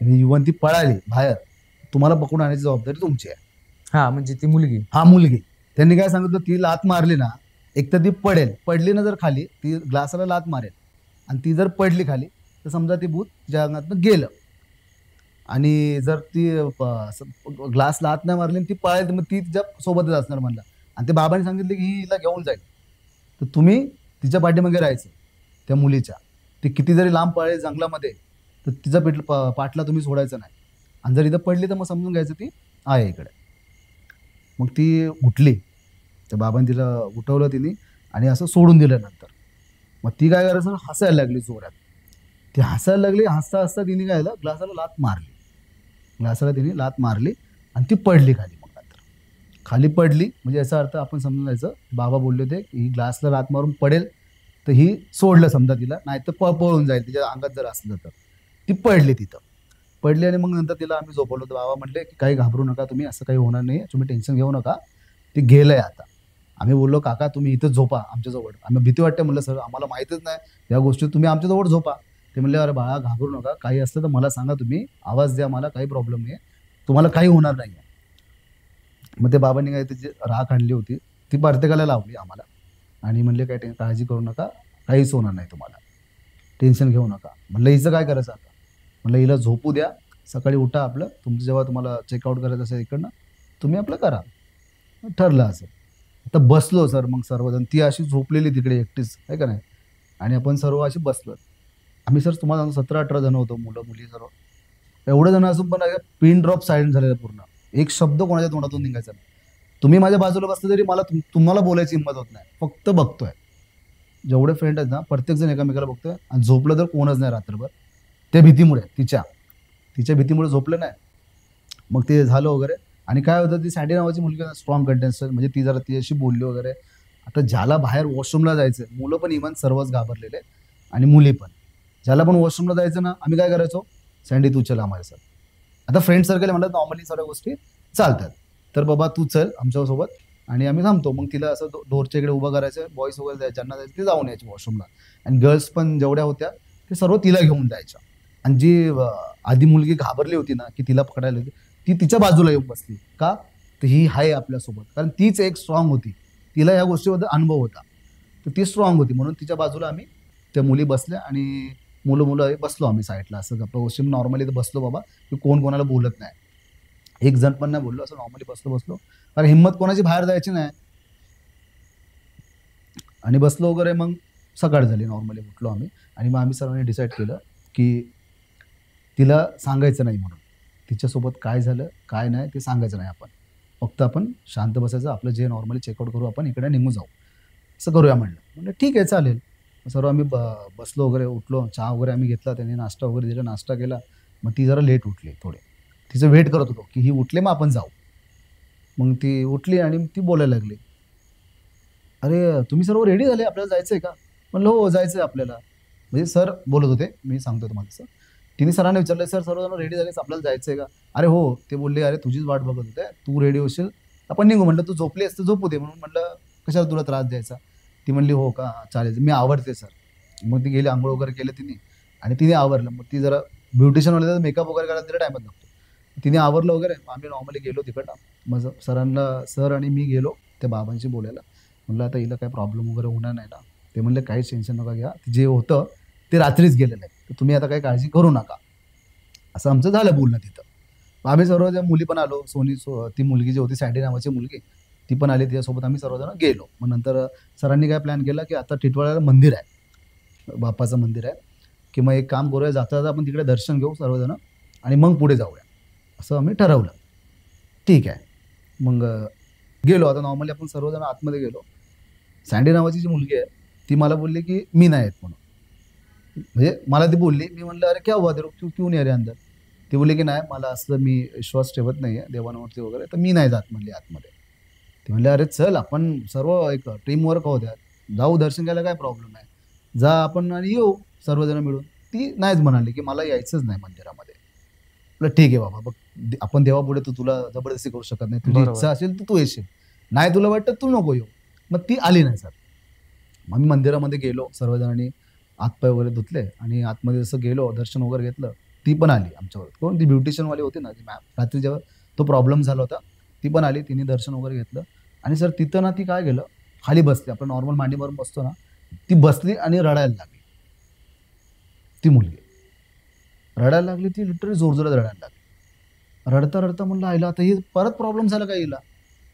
इव्हन ती पळाली बाहेर, तुम्हाला पकडून आणायची जबाबदारी तुमची आहे. हा म्हणजे ती मुलगी. हा मुलगी. त्यांनी काय सांगितलं, ती लात मारली ना, एक तर ती पडेल, पडली ना जर खाली, ती ग्लासाला लात मारेल, आणि ती जर पडली खाली तर समजा ती भूत तिच्या अंगातनं गेलं. आणि जर ती ग्लास लात नाही मारली आणि ती पळाली तर मग ती तिच्या सोबतच असणार म्हणलं. आणि ते बाबांनी सांगितले की ही हिला घेऊन जाईल, तर तुम्ही तिच्या पाठीमागे राहायचं त्या मुलीच्या. ती किती जरी लांब पळाली जंगलामध्ये तर तिचा पाठला तुम्ही सोडायचं नाही. आणि जर इथं पडली तर मग समजून घ्यायचं ती आहे इकडे. मग ती उठली, त्या बाबांनी तिला उठवलं तिने आणि असं सोडून दिलं. नंतर मग ती काय करायचं, हसायला लागली जोरात. ती हसायला लागली, हसता हसता तिने काय झालं, ग्लासाला लात मारली. ग्लासाला तिने लात मारली आणि ती पडली खाली. मग नंतर खाली पडली म्हणजे याचा अर्थ आपण समजून जायचं, बाबा बोलले होते की ही ग्लासला लात मारून पडेल तर ही सोडलं समजा तिला, नाही तर पळून जाईल तिच्या अंगात जर असलं तर. ती पडली तिथं, पडली. आणि मग नंतर तिला आम्ही झोपवलं होतं. बाबा म्हणले की काही घाबरू नका तुम्ही, असं काही होणार नाही, तुम्ही टेन्शन घेऊ नका, ते गेलंय आता. आम्ही बोललो काका तुम्ही इथं झोपा आमच्याजवळ, आम्ही भीती वाटते म्हणलं सर, आम्हाला माहीतच नाही या गोष्टी, तुम्ही आमच्याजवळ झोपा. ते म्हणले अरे बाळा घाबरू नका, काही असलं तर मला सांगा, तुम्ही आवाज द्या, मला काही प्रॉब्लेम नाही आहे, तुम्हाला काही होणार नाही आहे. मग ते बाबांनी काय त्याची राख आणली होती, ती प्रत्येकाला लावली आम्हाला, आणि म्हणले काय काळजी करू नका, काहीच होणार नाही तुम्हाला, टेन्शन घेऊ नका. म्हणलं हिचं काय करायचं आता, म्हणलं हिला झोपू द्या, सकाळी उठा, आपलं तुमचं जेव्हा तुम्हाला चेकआउट करायचं असेल इकडनं तुम्ही आपलं करा. ठरलं असं. आता बसलो सर, मग सर्वजण, ती अशी झोपलेली तिकडे एकटीच आहे का नाही, आणि आपण सर्व अशी बसलो. आम्ही सर तुम्हाला 17-18 जण होतो, मुलं मुली सर्व. एवढे जण असून पण पिन ड्रॉप सायलेंट झालेलं पूर्ण, एक शब्द कोणाच्या तोंडातून निघायचा नाही. तुम्ही माझ्या बाजूला बसले तरी मला तुम्हाला बोलायची हिंमत होत नाही, फक्त बघतोय. जेवढे फ्रेंड आहेत ना प्रत्येक जण एकामेकाला बघतोय, आणि झोपलं तर कोणच नाही रात्रभर, त्या भीतीमुळे, तिच्या भीतीमुळे झोपलं नाही. मग ते झालं वगैरे. आणि काय होतं, ती सँडी नावाची मुलगी स्ट्रॉंग कंटेस्टंट, म्हणजे ती जरा ती अशी बोलली वगैरे. आता ज्याला बाहेर वॉशरूमला जायचं, मुलं पण इव्हन सर्वच घाबरलेले, आणि मुली पण, ज्याला पण वॉशरूमला जायचं ना, आम्ही काय करायचो, सँडी तू चल आम्हाला सर. आता फ्रेंड सर्कल म्हणतात नॉर्मली सर्व गोष्टी चालतात, तर बाबा तू चल आमच्यासोबत, आणि आम्ही थांबतो. मग तिला असं डोरच्या इकडे उभं करायचं, बॉईज वगैरे ज्यांना जायचं ते जाऊन यायचे वॉशरूमला, आणि गर्ल्स पण जेवढ्या होत्या ते सर्व तिला घेऊन जायच्या. आणि जी आधी मुलगी घाबरली होती ना की तिला पकडायला होती, ती तिच्या बाजूला येऊन बसली का, तर ही आहे आपल्यासोबत, कारण तीच एक स्ट्रॉंग होती, तिला या गोष्टीबद्दल अनुभव होता, तर ती स्ट्रॉंग होती, म्हणून तिच्या बाजूला आम्ही त्या मुली बसल्या, आणि मुलं बसलो आम्ही साईडला, असं गप्पा गोष्टी नॉर्मली तर बसलो बाबा, की कोण कोणाला बोलत नाही, एक जण पण नाही बोललो, असं नॉर्मली बसलो, कारण हिंमत कोणाची बाहेर जायची नाही. आणि बसलो वगैरे. मग सकाळ झाली, नॉर्मली उठलो आम्ही, आणि मग आम्ही सर्वांनी डिसाईड केलं की तिला सांगायचं नाही म्हणून, तिच्यासोबत काय झालं काय नाही ते सांगायचं नाही आपण, फक्त आपण शांत बसायचं, आपलं जे नॉर्मली चेकआउट करू, आपण इकडे निघून जाऊ, असं करूया म्हणलं ठीक आहे चालेल. सर्व आम्ही बसलो वगैरे, उठलो, चहा वगैरे आम्ही घेतला, त्यांनी नाश्ता वगैरे दिला, नाश्ता केला. मग ती जरा लेट उठली, थोडे तिचं वेट करत होतो की ही उठले मग आपण जाऊ. मग ती उठली आणि ती बोलायला लागली, अरे तुम्ही सर्व रेडी झाले, आपल्याला जायचं आहे का. म्हणलं हो जायचं आहे आपल्याला, म्हणजे सर बोलत होते, मी सांगतो तुम्हाला तसं. तिने सरांना विचारलं, सर सर्वजण रेडी झालेस, आपल्याला जायचं आहे का. अरे हो, ते बोलले अरे तुझीच वाट बघत होते, तू रेडी होशील आपण निघू. म्हटलं तू झोपली असतं झोपू दे, म्हणून म्हटलं कशाला तुला त्रास द्यायचा. ती म्हणली हो का चालेल, मी आवडते सर. मग ती गेली, आंघोळ वगैरे केलं तिने, आणि तिने आवरलं. मग ती जरा ब्युटिशियनवाले तर मेकअप वगैरे करायला तिला टायमात लागतो, तिने आवरलं वगैरे. आम्ही नॉर्मली गेलो तिकडनं, मग सर आणि मी गेलो त्या बाबांशी बोलायला. म्हणलं आता हिला काय प्रॉब्लेम वगैरे होणार नाही ना. ते म्हणले काहीच टेन्शन नका घ्या, जे होतं ते रात्रीच गेलेलं आहे, तर तुम्ही आता काही काळजी करू नका. असं आमचं झालं बोलणं तिथं. मग आम्ही सर्व त्या मुली पण आलो, ती मुलगी जी होती सँडी नावाची मुलगी, ती पण आली, तिच्यासोबत आम्ही सर्वजण गेलो. मग नंतर सरांनी काय प्लॅन केला की आता टिटवाळ्याला मंदिर आहे, बाप्पाचं मंदिर आहे, की मग एक काम करूया, जाता जाता आपण तिकडे दर्शन घेऊ सर्वजण, आणि मग पुढे जाऊया, असं आम्ही ठरवलं. ठीक आहे, मग गेलो. आता नॉर्मली आपण सर्वजण आतमध्ये गेलो. सँडी नावाची जी मुलगी आहे ती मला बोलली की मी नाही येत म्हणून, म्हणजे मला ती बोलली. मी म्हणलं अरे क्या हुआ तेरे को, क्यों नहीं आ रहे अंदर. ती बोलली की नाही मला असं मी विश्वास ठेवत नाही आहे देवांवरती वगैरे, तर मी नाही जात म्हणली आतमध्ये. ते म्हणले अरे चल आपण सर्व एक टीम वर्क होऊ द्यात, जाऊ दर्शन घ्यायला काय प्रॉब्लेम आहे, जा आपण आणि येऊ सर्वजण मिळून. ती नाहीच म्हणाली की मला यायचंच नाही मंदिरामध्ये. म्हटलं ठीक आहे बाबा, बघ आपण देवापुढे तू तुला जबरदस्ती करू शकत नाही, तुझी बरोबर. इच्छा असेल तर तू येशील, नाही तुला वाटतं तू नको येऊ. मग ती आली नाही सर. मग मी मंदिरामध्ये गेलो, सर्वजणांनी हातपाय वगैरे धुतले आणि आतमध्ये जसं गेलो दर्शन वगैरे घेतलं. ती पण आली आमच्यावर, कोण ती ब्युटिशियनवाली होती ना ती मॅम, रात्री जेव्हा तो प्रॉब्लेम झाला होता ती पण आली, तिने दर्शन वगैरे घेतलं. आणि सर तिथं ना ती काय केलं, खाली बसली, आपण नॉर्मल मांडीवर बसतो ना, ती बसली आणि रडायला लागली. ती मुलगी रडायला लागली, ती लिटरली जोरजोरात रडायला लागली. रडता रडता म्हणलं आईला आता हे परत प्रॉब्लेम झाला का हिला.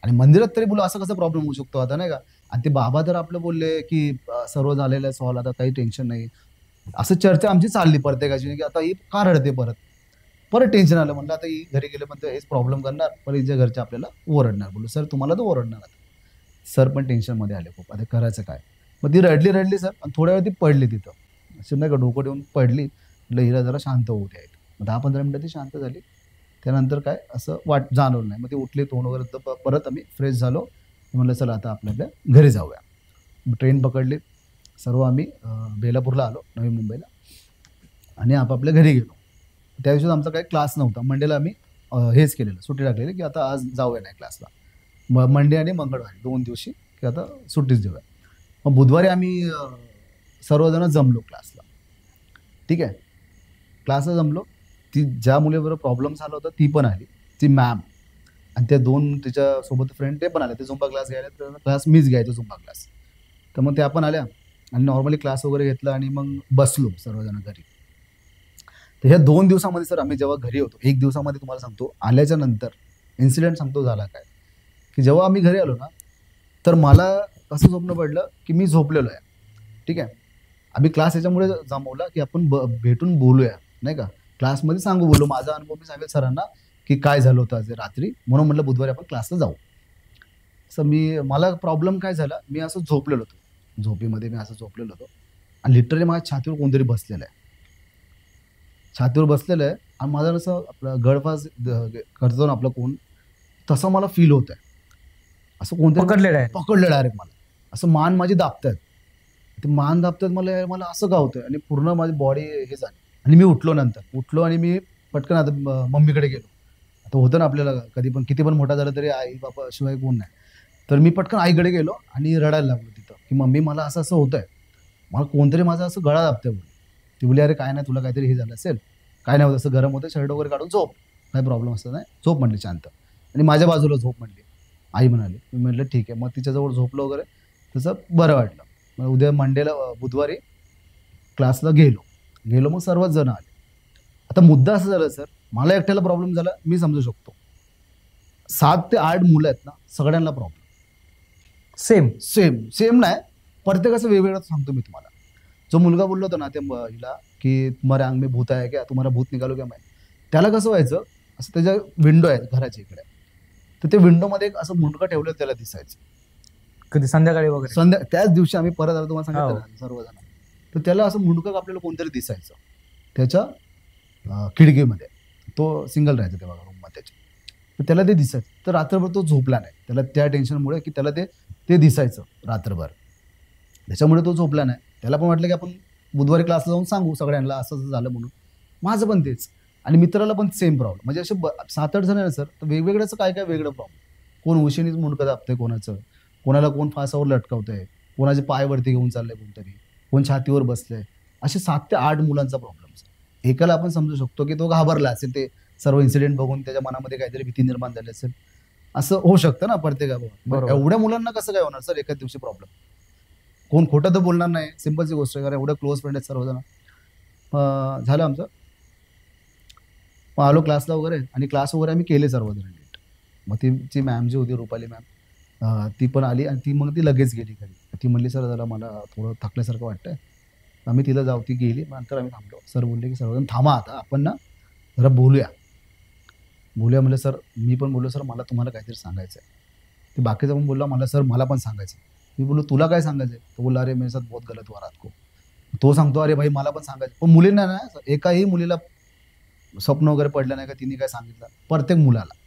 आणि मंदिरात तरी बोला असं कसं प्रॉब्लेम होऊ शकतो आता, नाही का. आणि ते बाबा तर आपलं बोलले की सर्व झालेलं आहे सॉल्व, आता काही टेन्शन नाही. असं चर्चा आमची चालली प्रत्येकाची की आता ही का रडते परत. परत टेन्शन आलं, म्हणलं आता ही घरी गेले पण हेच प्रॉब्लेम करणार, पण हिच्या घरचे आपल्याला ओरडणार. बोललो सर तुम्हाला तर ओरडणार आता. सर पण टेन्शनमध्ये आले खूप, आता करायचं काय. मग ती रडली रडली सर, आणि थोड्या वेळ ती पडली तिथं, अशी नाही का डोकं ठेवून पडली. म्हटलं हिला जरा शांत होऊ द्यायचं. 10-15 मिनटं ती शांत झाली. त्यानंतर काय असं जाणवलं नाही. मग ती उठली, तोंड वगैरे परत आम्ही फ्रेश झालो. म्हणलं चला आता आपल्या घरी जाऊया. ट्रेन पकडली, सर्व आम्ही बेलापूरला आलो, नवी मुंबईला, आणि आपापल्या घरी गेलो. त्या दिवशी आमचा काही क्लास नव्हता. मंडेला आम्ही हेच केलेलं, सुट्टी टाकलेली की आता आज जाऊया नाही क्लासला. मंडे आणि मंगळवारी 2 दिवशी की आता सुट्टीच देऊया. मग बुधवारी आम्ही सर्वजण जमलो क्लासला. ठीक आहे, क्लासला जमलो. ती ज्या मुलीबरोबर प्रॉब्लेम झाला होता ती पण आली, ती मॅम, आणि त्या 2 तिच्यासोबत फ्रेंड ते पण आले. ते झुंबा क्लास घ्यायला, तर क्लास मीच घ्यायचो झुंबा क्लास. तर मग त्या पण आल्या आणि नॉर्मली क्लास वगैरे घेतला आणि मग बसलो सर्वजण घरी. तर ह्या 2 दिवसामध्ये सर आम्ही जेव्हा घरी होतो, 1 दिवसामध्ये तुम्हाला सांगतो आल्याच्या नंतर इन्सिडेंट सांगतो झाला काय, की जेव्हा आम्ही घरी आलो ना, तर मला असं स्वप्न पडलं की मी झोपलेलो आहे. ठीक आहे, आम्ही क्लास याच्यामुळे जमवला की आपण भेटून बोलूया, नाही का, क्लासमध्ये सांगू, बोलू माझा अनुभव मी सांगेल सरांना की काय झालं होतं आज रात्री, म्हणून म्हटलं बुधवारी आपण क्लासला जाऊ. असं मला प्रॉब्लेम काय झाला, मी असं झोपलेलो होतो, झोपेमध्ये मी असं झोपलेलो होतो आणि लिटरली माझ्या छातीवर कोणतरी बसलेलं आहे, छातीवर बसलेलं आहे. आणि माझं असं आपलं गळफास करतो ना आपलं कोण, तसं मला फील होत आहे. असं कोणतरी पकडलेलं डायरेक्ट मला, असं मान माझी दाबतायत, ते मान दाबतात मला असं का होतंय, आणि पूर्ण माझी बॉडी हे झाली. आणि मी उठलो आणि मी पटकन आता मम्मीकडे गेलो. आता होतं ना आपल्याला कधी पण, किती पण मोठा झाला तरी आई बाबा शिवाय कोण नाही. तर मी पटकन आईकडे गेलो आणि रडायला लागलो तिथं की मम्मी मला असं असं होतंय, मला कोणतरी माझा असं गळा दाबतंय बोलली. ती बोलली अरे काय नाही, तुला काहीतरी हे झालं असेल, काय नाही होत, असं गरम होतं, शर्ट वगैरे काढून झोप, काय प्रॉब्लेम असं नाही, झोप म्हणली शांत. आणि माझ्या बाजूला झोप म्हणली, आई म्हणाली. मी म्हटलं ठीक आहे. मग तिच्याजवळ झोपलो वगैरे, तसं बरं वाटलं. मग उद्या मंडेला बुधवारी क्लासला गेलो मग सर्वच जण आले. आता मुद्दा असं झाला सर, मला एकट्याला प्रॉब्लेम झाला मी समजू शकतो, 7 ते 8 मुलं आहेत ना, सगळ्यांना प्रॉब्लेम सेम नाही, प्रत्येकाचं वेगवेगळं सांगतो मी तुम्हाला. जो मुलगा बोललो होता ना ते हिला की तुम्हारे अंग में भूत आहे क्या, तुम्हाला भूत निघालो क्या, त्याला कसं व्हायचं, असं त्याच्या विंडो आहे घराच्या इकडे, तर ते विंडोमध्ये एक असं मुंडकं ठेवलं त्याला दिसायचं कधी संध्याकाळी वगैरे. त्याच दिवशी आम्ही परत आलो, तुम्हाला सांगितलं सर्वजण, तर त्याला असं मुंडकं आपल्याला कोणतरी दिसायचं त्याच्या खिडकीमध्ये. तो सिंगल राहायचा तेव्हा रूममध्ये त्याच्या, तर त्याला ते दिसायचं. तर रात्रभर तो झोपला नाही, त्याला त्या टेन्शनमुळे की त्याला ते दिसायचं रात्रभर, त्याच्यामुळे तो झोपला नाही. त्याला पण वाटलं की आपण बुधवारी क्लासला जाऊन सांगू सगळ्यांना असं असं झालं म्हणून. माझं पण तेच, आणि मित्राला पण सेम प्रॉब्लेम. म्हणजे असे 7-8 जण आहे ना सर, तर वेगवेगळ्याचं काय काय वेगळं प्रॉब्लेम. कोण उशीनीच मुंडकं दाबतंय कोणाला कोण फासावर लटकावतंय, कोणाचे पायवरती घेऊन चाललंय कोणतरी, कोण छातीवर बसलंय. असे 7 ते 8 मुलांचा प्रॉब्लेम. एकाला आपण समजू शकतो की तो घाबरला असेल, ते सर्व इन्सिडेंट बघून त्याच्या मनामध्ये काहीतरी भीती निर्माण झाली असेल, असं होऊ शकतं ना प्रत्येकाबरोबर. एवढ्या मुलांना कसं काय होणार सर एकाच दिवशी प्रॉब्लेम. कोण खोटं तर बोलणार नाही, सिम्पलची गोष्ट आहे, कारण एवढं क्लोज फ्रेंड आहेत सर्वजण. झालं आमचं, मग आलो क्लासला वगैरे, आणि क्लास वगैरे आम्ही केले सर्वजण नीट. मग ती मॅम जी होती रुपाली मॅम, ती पण आली आणि मग ती लगेच गेली घरी. ती म्हणली सर जरा मला थोडं थकल्यासारखं वाटतंय. आम्ही तिला जाऊ, ती गेली. मग नंतर आम्ही थांबलो. सर बोलले की सर्वजण थांबा, आता आपण ना जरा बोलूया. म्हणलं सर, मी पण बोललो सर मला तुम्हाला काहीतरी सांगायचं आहे. ते बाकीचा पण बोलला मला सर मला पण सांगायचं. मी बोललो तुला काय सांगायचं आहे. तो बोलला अरे मेरे साथ बहुत गलत हुआ रात को. तो सांगतो अरे भाई मला पण सांगायचं. पण मुलींना ना एकाही मुलीला स्वप्न वगैरे पडलं नाही का, तिने काय सांगितलं प्रत्येक मुलाला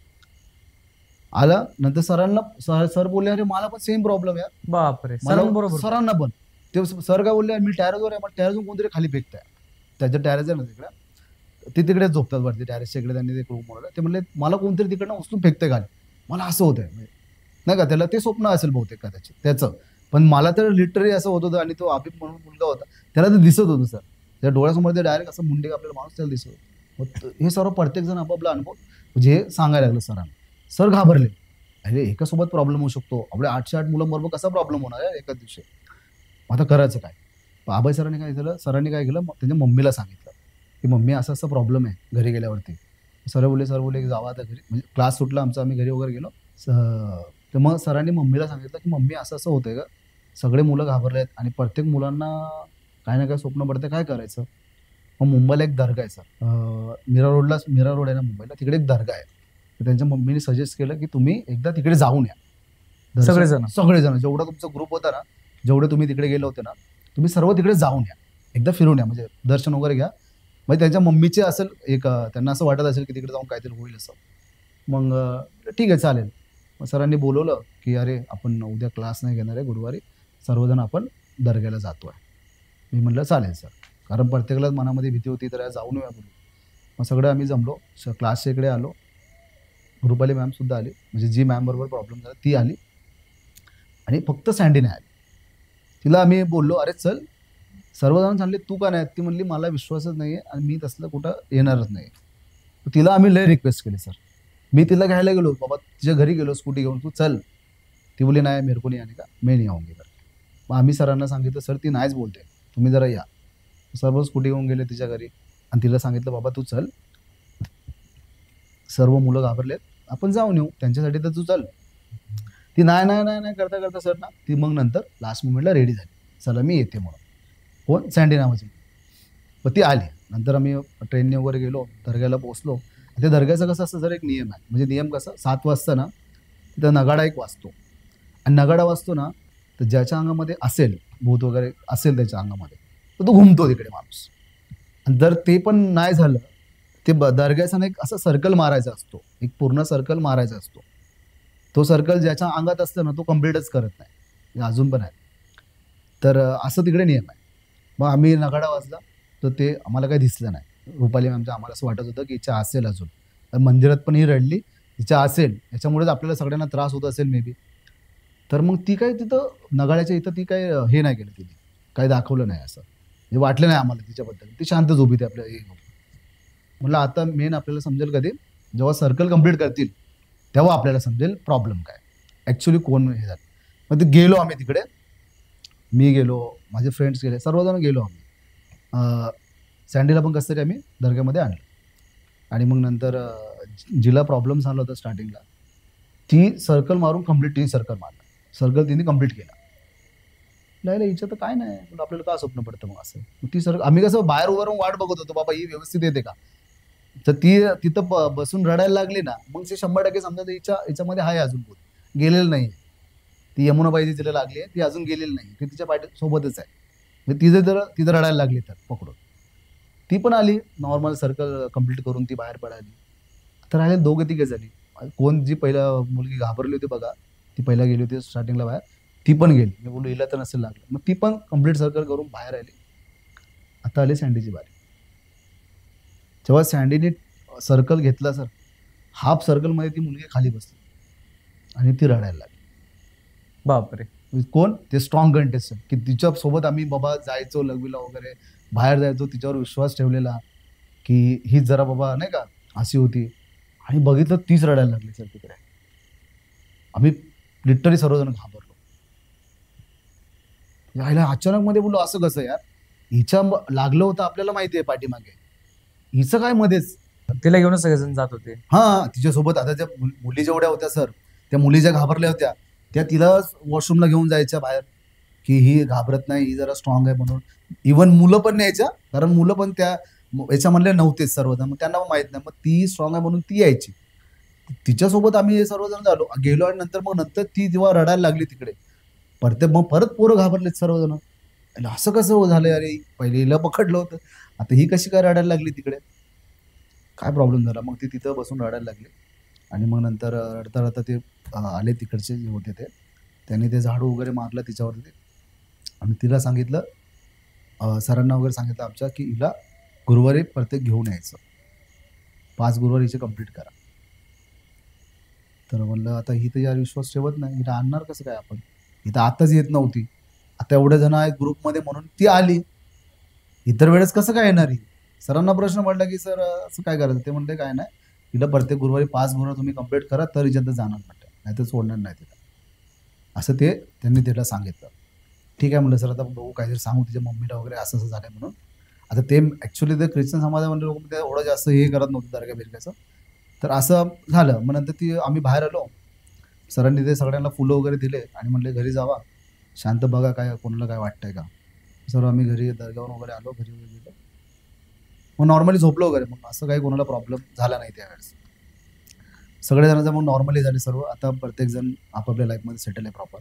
आला. नंतर सरांना सर बोलले अरे मला पण सेम प्रॉब्लेम यार, बापरे, मला सरांबरोबर सरांना पण. ते सर काय बोलले मी टॅरेसवर आहे, मला टॅरेसवर कोणतरी खाली फेकताय. त्याच्या टॅरेस आहे ना तिकडे, ते तिकडेच झोपतात वरती टॅरेसच्या इकडे, त्यांनी ते रूम म्हणलं. ते म्हणले मला कोणतरी तिकडनं उचलून फेकते खाली, मला असं होतंय नाही का. त्याला ते स्वप्न असेल बहुतेक का त्याचं, पण मला तर लिटरली असं होत होतं. आणि तो अभिप म्हणून मुलगा होता, त्याला ते दिसत होतं सर, त्या डोळ्यासमोर ते डायरेक्ट असं मुंडे आपल्याला माणूस त्याला दिसत होतं. मग हे सर्व प्रत्येक जण आपापला अनुभव म्हणजे सांगायला लागलं सरांना. सर घाबरले, अरे एकासोबत प्रॉब्लेम होऊ शकतो, आपल्या 808 मुलांबरोबर कसा प्रॉब्लेम होणार आहे एकाच दिवशी, आता करायचं काय. अभय सरांनी काय केलं, सरांनी काय केलं, त्यांच्या मम्मीला सांगितलं की मम्मी असं असं प्रॉब्लेम आहे घरी गेल्यावरती. सर बोलले की जावा आता घरी, म्हणजे क्लास सुटला आमचा, आम्ही घरी वगैरे गेलो. तर मग सरांनी मम्मीला सांगितलं की मम्मी असं असं होतंय का, सगळे मुलं घाबरले आहेत आणि प्रत्येक मुलांना काय ना काय स्वप्न पडतं, काय करायचं. मग मुंबईला एक दर्गा आहे सर, मीरा रोड आहे ना मुंबईला, तिकडे एक दर्गा आहे. तर त्यांच्या मम्मीने सजेस्ट केलं की तुम्ही एकदा तिकडे जाऊन या, सगळेजण जेवढा तुमचा ग्रुप होता ना, जेवढे तुम्ही तिकडे गेले होते ना, तुम्ही सर्व तिकडे जाऊन या, एकदा फिरून या, म्हणजे दर्शन वगैरे घ्या. म्हणजे त्यांच्या मम्मीचे असेल एक, त्यांना असं वाटत असेल की तिकडे जाऊन काहीतरी होईल असं. मग ठीक आहे चालेल. मग सरांनी बोलवलं की अरे आपण उद्या क्लास नाही घेणार आहे, गुरुवारी सर्वजण आपण दर्ग्याला जातो आहे. मी म्हटलं चालेल सर, कारण प्रत्येकालाच मनामध्ये भीती होती, तर जाऊन येऊया बोलू. मग सगळं आम्ही जमलो, क्लासच्या इकडे आलो. रुपाली मॅमसुद्धा आली, म्हणजे जी मॅम बरोबर प्रॉब्लेम झाला ती आली, आणि फक्त सँडी नाही आली. तिला आम्ही बोललो अरे चल, सर्वजण सांगले तू का नाही. ती म्हणली मला विश्वासच नाही आहे आणि मी तसलं कुठं येणारच नाही. तिला आम्ही लय रिक्वेस्ट केली सर. मी तिला घ्यायला गेलो, बाबा तिच्या घरी गेलो स्कूटी घेऊन, तू चल. ती बोली नाही मेरे को नहीं आने का, मैं नहीं आऊंगी. मग आम्ही सरांना सांगितलं सर ती नाहीच बोलते, तुम्ही जरा या. सर्व स्कूटी घेऊन गेले तिच्या घरी आणि तिला सांगितलं बाबा तू चल, सर्व मुलं घाबरलेत, आपण जाऊन येऊ त्यांच्यासाठी, तर तू चल. ती नाही नाही नाही नाही करता करता सर ना, ती मग नंतर लास्ट मोमेंटला रेडी झाली, चला मी येते म्हणून. कोण, सँडी नावाची. पण ती आली. नंतर आम्ही ट्रेनने वगैरे गेलो, दर्ग्याला पोहोचलो. ते दर्ग्याचं कसं असतं सर, एक नियम आहे, म्हणजे नियम कसा, 7 वाजता ना तिथं नगाडा एक वाजतो, आणि नगाडा वाजतो ना, तर ज्याच्या अंगामध्ये असेल भूत वगैरे असेल त्याच्या अंगामध्ये, तर तो घुमतो तिकडे माणूस. आणि जर ते पण नाही झालं, ते दर्ग्याचा एक असं सर्कल मारायचा असतो, एक पूर्ण सर्कल मारायचा असतो. तो सर्कल ज्याच्या अंगात असतं ना, तो कम्प्लीटच करत नाही, हे अजून पण आहे. तर असं तिकडे नियम आहे. मग आम्ही नगाडा वाजला, तर ते आम्हाला काही दिसलं नाही. रुपाली मॅमच्या आम्हाला असं वाटत होतं की इच्छा असेल अजून, तर मंदिरात पण ही रडली, इच्छा असेल, याच्यामुळेच आपल्याला सगळ्यांना त्रास होत असेल मे बी. तर मग ती काय तिथं नगाड्याच्या इथं ती काय हे नाही केलं, तिने काही दाखवलं नाही, असं हे वाटलं नाही आम्हाला तिच्याबद्दल. ती शांतच उभी ती आपल्या. म्हटलं आता मेन आपल्याला समजेल कधी, जेव्हा सर्कल कंप्लीट करतील तेव्हा आपल्याला समजेल प्रॉब्लेम काय ॲक्च्युली, कोण हे झालं. मग ते गेलो आम्ही तिकडे, मी गेलो, माझे फ्रेंड्स गेले, सर्वजण गेलो आम्ही. सँडीला पण कसं तरी आम्ही दर्ग्यामध्ये आणलं. आणि मग नंतर जिला प्रॉब्लेम झाला होता स्टार्टिंगला, ती सर्कल मारून कम्प्लीट, तिने सर्कल मारला, सर्कल तिने कम्प्लीट केला. लायला हिचं तर काय नाही, पण आपल्याला का स्वप्न पडतं मग असं. मग ती सर्कल, आम्ही कसं बाहेर उभं राहून वाट बघत होतो, बाबा ही व्यवस्थित येते का. तर ती तिथं बसून रडायला लागली ना, मग ते 100% समजा हिच्यामध्ये आहे अजून भूत, गेलेलं नाही. ती यमुनाबाई तिला लागली आहे, ती अजून गेलेली नाही, ती तिच्या पाठी सोबतच आहे. म्हणजे तिथं रडायला लागली तर पकडून, ती पण आली, नॉर्मल सर्कल कंप्लीट करून ती बाहेर पडाली. तर राहिले दोघे तिघे झाली. कोण, जी पहिला मुलगी घाबरली होती बघा, ती पहिला गेली होती स्टार्टिंगला बाहेर, ती पण गेली. मी बोललो हिला तर नसेल लागलं, मग ती पण कंप्लीट सर्कल करून बाहेर आली. आता आली सँडीची बारी. जेव्हा सँडीने सर्कल घेतला सर, हाफ सर्कलमध्ये ती मुलगी खाली बसली आणि ती रडायला लागली. बापरे. कोण, ते स्ट्रॉंग कंटेस्टंट, की तिच्यासोबत आम्ही बाबा जायचो लघवीला वगैरे, बाहेर जायचो, तिच्यावर विश्वास ठेवलेला की ही जरा बाबा नाही का अशी होती, आणि बघितलं तीच रडायला लागली सर तिकडे. आम्ही लिटरली सर्वजण घाबरलो. यायला अचानक मध्ये बोललो असं कसं यार, हिच्या लागलं होतं आपल्याला माहिती आहे पाठीमागे, हिचं काय मध्येच. तिला घेऊन सगळेजण जात होते. हा, तिच्यासोबत आता त्या मुली जेवढ्या होत्या सर, त्या मुली ज्या घाबरल्या होत्या, त्या तिला वॉशरूमला घेऊन जायच्या बाहेर, की ही घाबरत नाही, ही जरा स्ट्रॉंग आहे म्हणून. इव्हन मुलं पण न्यायच्या, कारण मुलं पण त्या याच्यामधले नव्हतेच सर्वजण, मग त्यांना माहित नाही, मग ती स्ट्रॉंग आहे म्हणून ती यायची. तिच्यासोबत आम्ही हे सर्वजण गेलो. आणि नंतर ती जेव्हा रडायला लागली तिकडे, परत पोरं घाबरलेत सर्वजण. असं कसं झालं अरे, पहिले हिला पकडलं होतं, आता ही कशी काय रडायला लागली तिकडे. काय प्रॉब्लेम झाला. मग ती तिथं बसून रडायला लागली आणि मग नंतर रडता रडता ते आले तिकडचे जे होते ते. त्यांनी ते झाडू वगैरे मारलं तिच्यावरती आणि तिला सांगितलं, सरांना वगैरे सांगितलं आमच्या, की हिला गुरुवारी प्रत्येक घेऊन यायचं. 5 गुरुवार हिचे कंप्लीट करा. तर म्हणलं आता ही तर यार विश्वास ठेवत नाही, हिला आणणार कसं काय आपण? ही तर आताच येत नव्हती. आता एवढे जण आहेत ग्रुपमध्ये म्हणून ती आली. इतर वेळेस कसं काय येणार ही? सरांना प्रश्न पडला, की सर असं काय करायचं? ते म्हणले काय नाही, हिला प्रत्येक गुरुवारी 5 गुरुवार तुम्ही कंप्लीट करा तर हिच्यात जाणार म्हटलं, नाही तर सोडणार नाही तिला. असं ते त्यांनी तिला सांगितलं. ठीक आहे म्हणलं, सर आता बघू काहीतरी सांगू तिच्या मम्मीला वगैरे असं असं झालंय म्हणून. आता ते ॲक्च्युली ते ख्रिश्चन समाजामध्ये लोक ते एवढं जास्त हे करत नव्हतं दर्गा बिरग्याचं. तर असं झालं. मग नंतर आम्ही बाहेर आलो. सरांनी ते सगळ्यांना फुलं वगैरे दिले आणि म्हणले घरी जावा, शांत बघा काय कोणाला काय वाटतंय का. सर आम्ही घरी दर्ग्यावरून वगैरे आलो, घरी वगैरे गेलो. मग नॉर्मली झोपलो वगैरे. मग असं काही कोणाला प्रॉब्लेम झाला नाही त्यावेळेस. सगळेजणांचं मग नॉर्मली झाले सर्व. आता प्रत्येकजण आपापल्या लाईफमध्ये सेटल आहे प्रॉपर.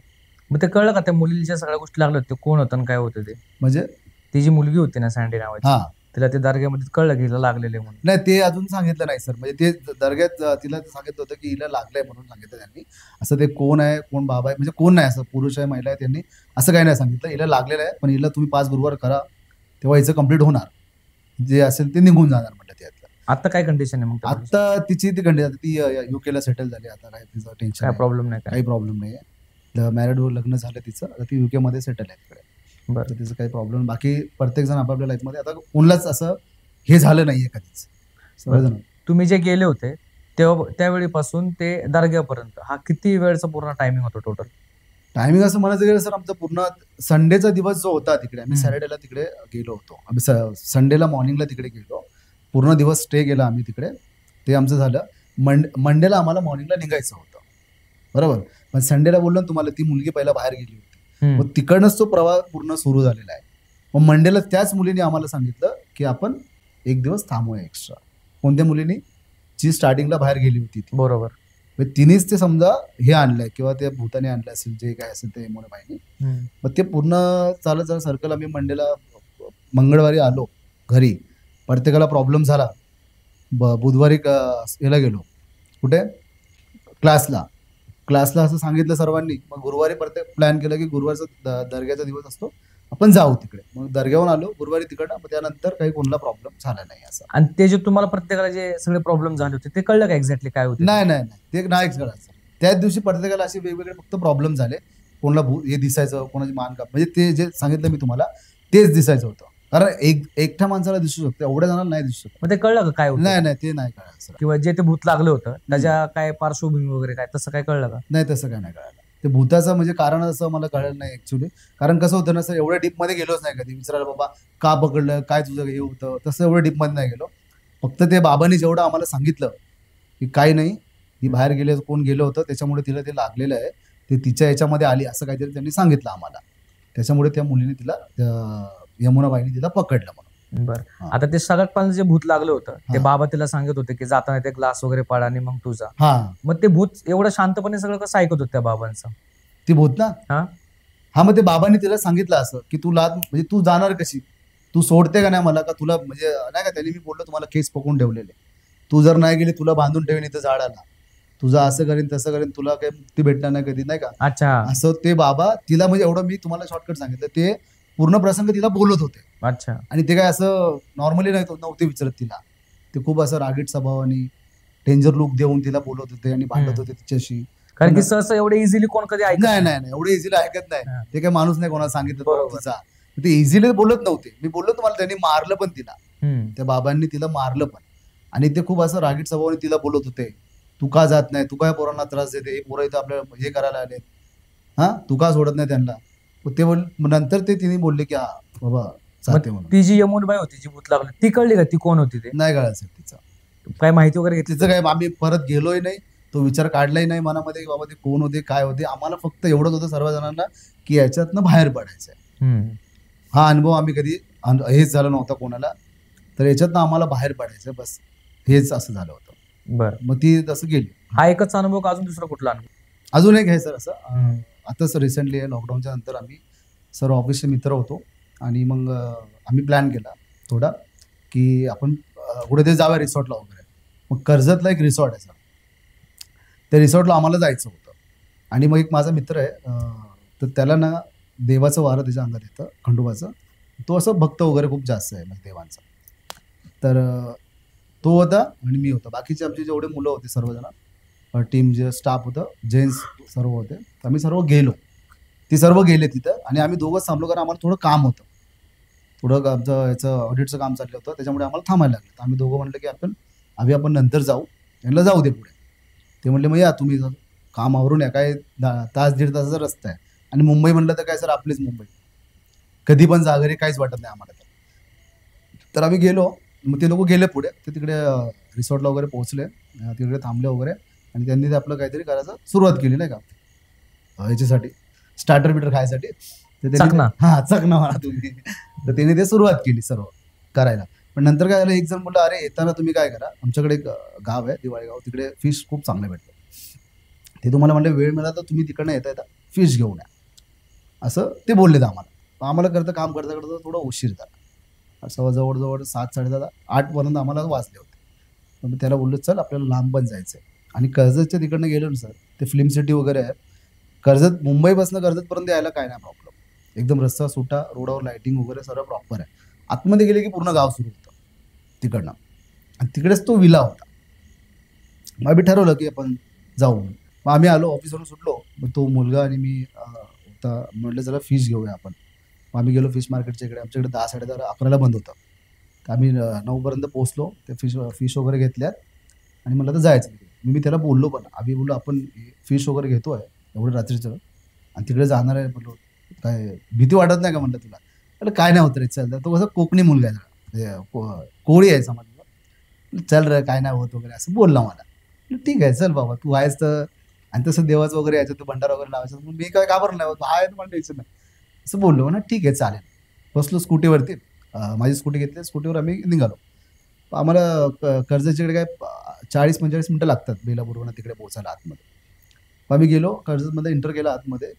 मग ते कळलं का त्या मुलीच्या सगळ्या गोष्टी लागल्या होत्या, कोण होतं आणि काय होतं ते? म्हणजे ती जी मुलगी होती ना सँडी नावाची, हां, तिला ते दर्ग्यामध्ये कळलं की हिला लागलेले म्हणून? नाही ते अजून सांगितलं नाही सर. म्हणजे ते दर्ग्यात तिला सांगितलं होतं की हिला लागलंय म्हणून सांगितलं त्यांनी. असं ते कोण आहे, कोण बाबा आहे, म्हणजे कोण नाही, असं पुरुष आहे महिला आहे, त्यांनी असं काही नाही सांगितलं. हिला लागलेलं आहे, पण हिला तुम्ही 5 गुरुवार करा, तेव्हा हिचं कंप्लीट होणार. जे असेल ते निघून जाणार म्हटलं त्यातलं. आता काय कंडिशन आहे मग त्या मुलीची? आता तिची ती कंडिशन, ती युकेला सेटल झाली. आता काय तिचं टेन्शन काय नाही, प्रॉब्लेम नाही काय? काही प्रॉब्लेम नाही आहे. मॅरिड लग्न झालं तिचं. आता ती युकेमध्ये सेटल आहे तिकडे. बरं. तर तिचं काही प्रॉब्लेम. बाकी प्रत्येकजण आपापल्या लाईफमध्ये. आता कोणालाच असं हे झालं नाहीये कधीच. सगळेजण तुम्ही जे गेले होते तेव्हा त्यावेळीपासून ते दर्ग्यापर्यंत हा किती वेळचा पूर्ण टायमिंग होता टोटल? टायमिंग असं म्हणायचं गेलं सर, आमचा पूर्ण संडेचा दिवस जो होता तिकडे, आम्ही सॅटर्डेला तिकडे गेलो होतो. आम्ही संडेला मॉर्निंगला तिकडे गेलो. पूर्ण दिवस स्टे केला आम्ही तिकडे. ते आमचं झालं. मंडेला आम्हाला मॉर्निंगला निघायचं होतं, बरोबर. पण संडेला बोललो ना तुम्हाला, ती मुलगी पहिला बाहेर गेली होती. मग तिकडनंच तो प्रवाह पूर्ण सुरू झालेला आहे. मग मंडेला त्याच मुलीने आम्हाला सांगितलं की आपण एक दिवस थांबूया एक्स्ट्रा. कोणत्या मुलीने? जी स्टार्टिंगला बाहेर गेली होती ती. बरोबर. तिनेच ते समजा हे आणलंय किंवा त्या भूताने आणलं असेल, जे काय असेल ते यमुनाबाईने. मग ते पूर्ण चालत चालत सर्कल आम्ही मंगळवारी आलो घरी. प्रत्येकाला प्रॉब्लेम झाला. बुधवारी याला गेलो, कुठे, क्लासला असं सांगितलं सर्वांनी. मग गुरुवारी प्रत्येक प्लॅन केलं की गुरुवारचा दर्ग्याचा दिवस असतो, आपण जाऊ तिकडे. मग दर्ग्याहून आलो गुरुवारी तिकडं. मग त्यानंतर काही कोणाला प्रॉब्लेम झाला नाही असं. आणि ते जे तुम्हाला प्रत्येकाला जे सगळे प्रॉब्लेम झाले होते ते कळलं का एक्झॅक्टली काय होते? नाही नाही नाही, ते नाहीच कळायचं. त्याच दिवशी प्रत्येकाला असे वेगवेगळे फक्त प्रॉब्लेम झाले. कोणाला हे दिसायचं, कोणाची मान काप, म्हणजे ते जे सांगितलं मी तुम्हाला तेच दिसायचं होतं. कारण एकट्या माणसाला दिसू शकतं, एवढ्या जणांना नाही दिसू शकत. मग ते कळलं का काय होतं? नाही नाही, ते नाही कळायचं. किंवा जे ते भूत लागलं होतं त्याच्या काय पार्श्वभूमी वगैरे काय तसं काय कळलं का? नाही, तसं काय नाही कळालं. ते भूताचं म्हणजे कारण असं मला कळलं नाही ऍक्च्युली. कारण कसं होतं ना सर, एवढ्या डीपमध्ये गेलोच नाही कधी. विचारायला बाबा का पकडलं, काय तुझं हे होतं, तसं एवढं डीपमध्ये नाही गेलो. फक्त ते बाबांनी जेवढं आम्हाला सांगितलं की काही नाही, ही बाहेर गेले, कोण गेलं होतं त्याच्यामुळे तिला ते लागलेलं आहे, ते तिच्या याच्यामध्ये आली, असं काहीतरी त्यांनी सांगितलं आम्हाला. त्याच्यामुळे त्या मुलीने तिला, यमुनाबाईने तिला पकडलं म्हणून. बरं. आता ते सगळ्यात पहिल्यांदा जे भूत लागलं होतं ते बाबा तिला सांगत होते की जाताना ते ग्लास वगैरे पाड आणि मग तुझा. मग ते भूत एवढं शांतपणे सगळं कसं ऐकत होतं त्या बाबांचं? ती भूत ना, हा मग ते बाबांनी तिला सांगितलं असं की तू म्हणजे तू जाणार कशी, तू सोडते का नाही मला, का तुला म्हणजे नाही का, त्यांनी मी बोललो तुम्हाला केस पकडून ठेवलेले, तू जर नाही गेली तुला बांधून ठेवेन इथं झाडाला, तुझं असं करीन तसं करीन, तुला काही मुक्ती भेटणार नाही कधी, नाही का. अच्छा. असं ते बाबा तिला, म्हणजे एवढं मी तुम्हाला शॉर्टकट सांगितलं, ते पूर्ण प्रसंग तिला बोलत होते. अच्छा. आणि ते काय असं नॉर्मली नव्हते विचारत तिला. ते खूप असं रागीट स्वभावाने डेंजर लुक देऊन तिला बोलत होते आणि भांडत होते तिच्याशी. कारण की सहसा एवढे इझिली कोण कधी ऐकत नाही नाही, एवढे इझिली ऐकत नाही. ते काय माणूस नाही कोणाला सांगितलं बरोबर. तिचा, ते इझिली बोलत नव्हते. मी बोललो तुम्हाला, त्यांनी मारलं पण तिला, त्या बाबांनी तिला मारलं पण. आणि ते खूप असं रागीट स्वभावाने तिला बोलत होते, तू का जात नाही, तू काय पोरांना त्रास देते, हे पोरं इथं आपल्याला हे करायला आले, तू का सोडत नाही त्यांना. ते नंतर ते तिने बोलले की हा बाबा जाते म्हणून. ती जी यमुनाबाई होती जी भूत लागली ती कळली का, ती कोण होती ते? नाही कळायचं तिचं, काय माहिती वगैरे घेतली? तिचं काय आम्ही परत गेलोय नाही, तो विचार काढलाही नाही मनामध्ये की बाबा ते कोण होते काय होते. आम्हाला फक्त एवढंच होतं सर्व जणांना की याच्यातनं बाहेर पडायचंय. हा अनुभव आम्ही कधी हेच झालं नव्हता कोणाला, तर याच्यातनं आम्हाला बाहेर पडायचं, बस हेच असं झालं होतं. बरं. मग ती तसं गेली. हा एकच अनुभव का अजून दुसरा कुठला अनुभव? अजून एक आहे सर असं, आताच रिसेंटली लॉकडाऊनच्या नंतर आम्ही सर्व ऑफिसचे मित्र होतो आणि मग आम्ही प्लॅन केला थोडा की आपण कुठेतरी जाऊया रिसॉर्टला वगैरे. मग कर्जतला एक रिसॉर्ट आहे सर, त्या रिसॉर्टला आम्हाला जायचं होतं. आणि मग एक माझा मित्र आहे, तर त्याला ना देवाचं वारं त्याच्या अंगात येतं, खंडोबाचं. तो असं भक्त वगैरे खूप जास्त आहे म्हणजे देवांचा. तर तो होता आणि मी होता, बाकीचे आमचे जेवढे मुलं होते सर्वजण, टीम जे स्टाफ होतं, जेंट्स सर्व होते. तर आम्ही सर्व गेलो, ती सर्व गेले तिथं आणि आम्ही दोघंच थांबलो, कारण आम्हाला थोडं काम होतं, थोडं आमचं याचं ऑडिटचं काम चाललं होतं, त्याच्यामुळे आम्हाला थांबायला लागलं. तर आम्ही दोघं म्हटलं की आपण नंतर जाऊ, यांना जाऊ दे पुढे. ते म्हटले मग या तुम्ही काम आवरून या, काय तास दीड तासाचा रस्ता आहे. आणि मुंबई म्हणलं तर काय सर, आपलीच मुंबई, कधी पण जा घरी, काहीच वाटत नाही आम्हाला. तर आम्ही गेलो, मग ते लोक गेले पुढे, ते तिकडे रिसॉर्टला वगैरे पोहोचले, तिकडे थांबले वगैरे. आणि त्यांनी ते आपलं काहीतरी करायचं सुरुवात केली नाही का, ह्याच्यासाठी स्टार्टर बिटर खायसाठी. तर त्यांनी चकना. चकना म्हणा तुम्ही. तर त्यांनी ते सुरुवात केली सर्व करायला. पण नंतर काय झालं, एक जण बोलला अरे येताना तुम्ही काय करा, आमच्याकडे एक गाव आहे दिवाळी गाव, तिकडे फिश खूप चांगले भेटतं, ते तुम्हाला म्हणले वेळ मिळाला तर तुम्ही तिकडनं येता येता फिश घेऊन या, असं ते बोललेत आम्हाला. आम्हाला काम करता करता थोडं उशीर झाला, असं जवळजवळ 7-7:30 8पर्यंत आम्हाला वाजले होते. मग त्याला बोललो चल आपल्याला लांब पण जायचं आहे. आणि कर्जतच्या तिकडनं गेलो ना सर, ते फिल्म सिटी वगैरे आहे. कर्जत मुंबईपासून कर्जतपर्यंत यायला काय नाही प्रॉब्लेम, एकदम रस्ता सुटा, रोडावर लाईटिंग वगैरे सर्व प्रॉपर आहे. आतमध्ये गेले की पूर्ण गाव सुरू होतं तिकडनं, आणि तिकडेच तो विला होता. मग आम्ही ठरवलं की आपण जाऊ. मग आम्ही आलो, ऑफिसवरून सुटलो, मग तो मुलगा आणि मी होता, म्हटलं चला फिश घेऊया आपण. मग आम्ही गेलो फिश मार्केटच्या इकडे, आमच्याकडे 10-10:30 11ला बंद होतं. तर आम्ही 9पर्यंत पोहोचलो, ते फिश वगैरे घेतल्यात आणि म्हटलं तर जायचं तिकडे. मी त्याला बोललो, पण आम्ही बोललो आपण फिश वगैरे घेतो आहे एवढं रात्रीचं आणि तिकडे जाणार आहे, बोललो काय भीती वाटत नाही का म्हटलं तुला. म्हटलं काय नाही होत रे, चल. तो कसं कोकणी मुलगा आहे, कोळी आहे समजलं, चल रे काय नाही होत वगैरे असं बोलला मला. म्हटलं, ठीक आहे चल बाबा तू आहेस तर. आणि तसं देवाचं वगैरे यायचं, तू भंडारा वगैरे लावायचं, मग मी काय घाबरलं नाही, तू आहे मला टेन्शन नाही असं बोललो ना. ठीक आहे चालेल. बसलो स्कूटीवरती, माझी स्कूटी घेतली, स्कूटीवर आम्ही निघालो. आम्हाला कर्जतच्याकडे काय 40-45 मिनटं लागतात बेलापूरवरून तिकडे पोहोचायला आतमध्ये. मग आम्ही गेलो कर्जतमध्ये, एंटर केलं आतमध्ये.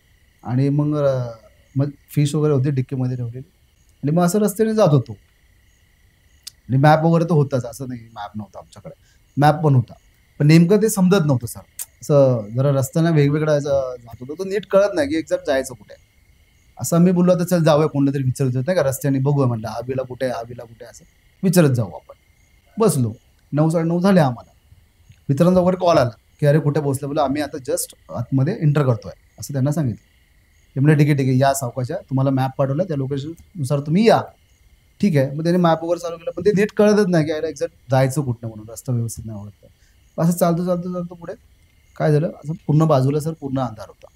आणि मग फिश वगैरे होती डिक्कीमध्ये ठेवलेली, आणि मग असं रस्त्याने जात होतो. आणि मॅप वगैरे तर होताच, असं नाही मॅप नव्हता आमच्याकडे, मॅप पण होता. पण नेमकं ते समजत नव्हतं सर, असं जरा रस्त्याने वेगवेगळा जात होतं, तो नीट कळत नाही की एक्झॅक्ट जायचं कुठे. असं आम्ही बोललो तर चल जाऊया, कोणलं तरी विचारत नाही का रस्त्याने, बघूया म्हटलं आबीला कुठे आबीला कुठे, असं विचारत जाऊ आपण. बसलो, 9-9:30 झाले आम्हाला. मित्रांचा वगैरे कॉल आला की अरे कुठे पोहोचलं, बोला आम्ही आता जस्ट आतमध्ये एंटर करतोय असं त्यांना सांगितलं. ते म्हणजे ठीक आहे ठीक आहे या सावकाशा, तुम्हाला मॅप पाठवला त्या लोकेशननुसार तुम्ही या. ठीक आहे. मग त्याने मॅप वगैरे चालू केलं, पण ते नीट कळतच नाही की यायला एक्झॅक्ट जायचं कुठनं म्हणून, रस्ता व्यवस्थित नाही ओळखत. असं चालतो चालतो चालतो पुढे काय झालं, असं पूर्ण बाजूला सर पूर्ण अंधार होता,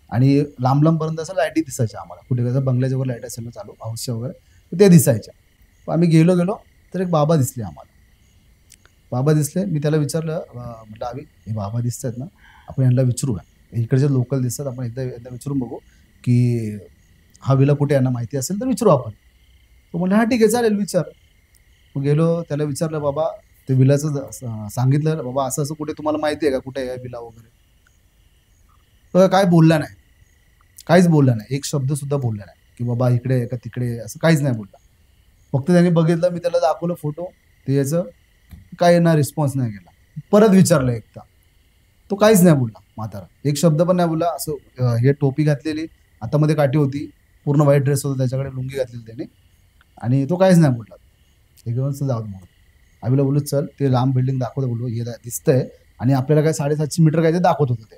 आणि लांब लांबपर्यंत असं लाईटी दिसायच्या आम्हाला, कुठे कसं बंगल्याच्या वगैरे लाईट असेल ना चालू हाऊसच्या वगैरे, तर ते दिसायच्या. मग आम्ही गेलो तर एक बाबा दिसले आम्हाला. बाबा दिसले, मी त्याला विचारलं, म्हटलं आम्ही हे बाबा दिसत आहेत ना, आपण यांना विचारूया, इकडचे लोकल दिसतात, आपण एकदा विचारून बघू की हा विला कुठे, यांना माहिती असेल तर विचारू आपण. तो म्हणलं हां ठीक आहे चालेल विचार. मग गेलो, त्याला विचारलं बाबा ते विलाचं सांगितलं, बाबा असं असं कुठे तुम्हाला माहिती आहे का कुठे आहे विला वगैरे. तर काय बोलला नाही, काहीच बोलला नाही, एक शब्द सुद्धा बोलला नाही की बाबा इकडे आहे का तिकडे, असं काहीच नाही बोलला. फक्त त्यांनी बघितलं, मी त्याला दाखवलं फोटो ते याचं, काय ना रिस्पॉन्स नाही केला. परत विचारलं एकदा, तो काहीच नाही बोलला म्हातारा, एक शब्द पण नाही बोलला. असं हे टोपी घातलेली, हातामध्ये काठी होती, पूर्ण व्हाईट ड्रेस होता, त्याच्याकडे लुंगी घातलेली त्याने, आणि तो काहीच नाही बोलला. एकदम जाऊ म्हणून आम्ही बोललो चल ते लांब बिल्डिंग दाखवतो, बोललो हे दिसतंय. आणि आपल्याला काय 750 मीटर काय ते दाखवत होतं ते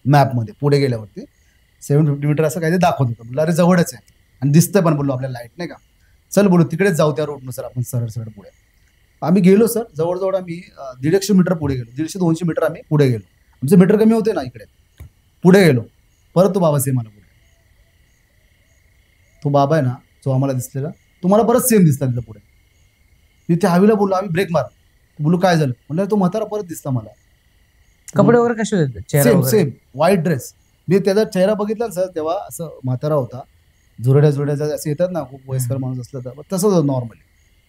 मॅपमध्ये, पुढे गेल्यावरती 750 मीटर असं काही ते दाखवत होतं. बोललो अरे जवळच आहे आणि दिसतंय पण, बोललो आपल्याला लाईट नाही का, चल बोलू तिकडेच जाऊ त्या रोडनुसार आपण सरळ सरळ पुढे. आम्ही गेलो सर, जवळजवळ आम्ही 150 मीटर पुढे गेलो, 150-200 मीटर आम्ही पुढे गेलो. आमचे मीटर कमी होते ना इकडे, पुढे गेलो. परत तो बाबा सेम आला पुढे. तो बाबा आहे ना जो आम्हाला दिसलेला, तुम्हाला परत सेम दिसला तिथं पुढे. मी त्या हवीला बोललो, आम्ही ब्रेक मार, बोलू काय झालं, म्हणलं तो म्हातारा परत दिसला मला. कपडे वगैरे कसे होते, चेहरा सेम वगैरे? Same white dress. मी त्याचा चेहरा बघितला ना सर, तेव्हा असं म्हातारा होता, झुरड्या असे येतात ना खूप वयस्कर माणूस असलं तर तसंच होतं नॉर्मली.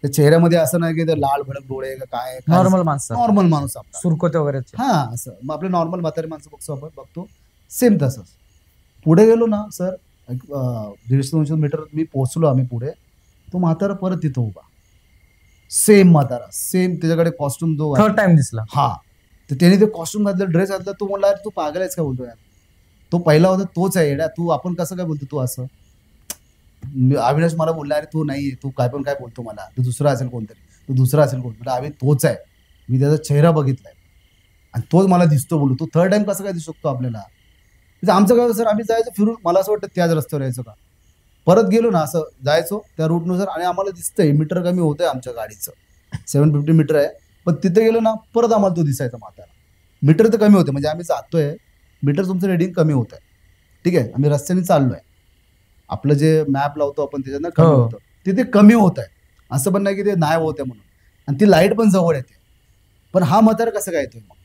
त्या चेहऱ्यामध्ये असं नाही की ते लाल भडक डोळे का काय, नॉर्मल माणसं, नॉर्मल माणूस आपला, सुरकोते वगैरे. हा असं. मग आपले नॉर्मल म्हातारे माणसं बघतो सेम तसंच. पुढे गेलो ना सर, 150-200 मीटर मी पोहोचलो आम्ही पुढे, तो म्हातारा परत तिथं उभा. सेम म्हातारा, सेम त्याच्याकडे कॉस्ट्युम जो थर्ड टाइम दिसला. हा, तर त्याने ते कॉस्ट्युम घातलं, ड्रेस घातला. तो म्हणला अरे तू पागल आहेस का बोलतो यार, तो पहिला होता तोच आहे येड्या, तू आपण कसं काय बोलतो तू असं. अविनाश मला बोलला अरे तू नाही, तू काय पण काय बोलतो मला, तू दुसरा असेल कोणतरी, तू दुसरा असेल कोणतरी. अभि तोच आहे, मी त्याचा चेहरा बघितलाय आणि तोच मला दिसतो. बोलू तू थर्ड टाइम कसं काय दिसू शकतो आपल्याला. आमचं काय सर, आम्ही जायचं फिरून, मला असं वाटतं त्याच रस्त्यावर यायचं का, परत गेलो ना असं जायचो त्या रूटनुसार आणि आम्हाला दिसतंय मीटर कमी होतंय आमच्या गाडीचं, 750 मीटर आहे. पण तिथे गेलो ना परत आम्हाला तो दिसायचा म्हातारा. मीटर तर कमी होते, म्हणजे आम्ही जातोय, मीटर तुमचं रेडिंग कमी होत आहे, ठीक आहे, आम्ही रस्त्याने चाललोय, आपलं जे मॅप लावतो आपण त्याच्यानं कमी होतं, तिथे कमी होत आहे. असं पण नाही की ते नाही होत आहे म्हणून, आणि ती लाईट पण जवळ येते. पण हा म्हातारा कसं काय येतोय मग.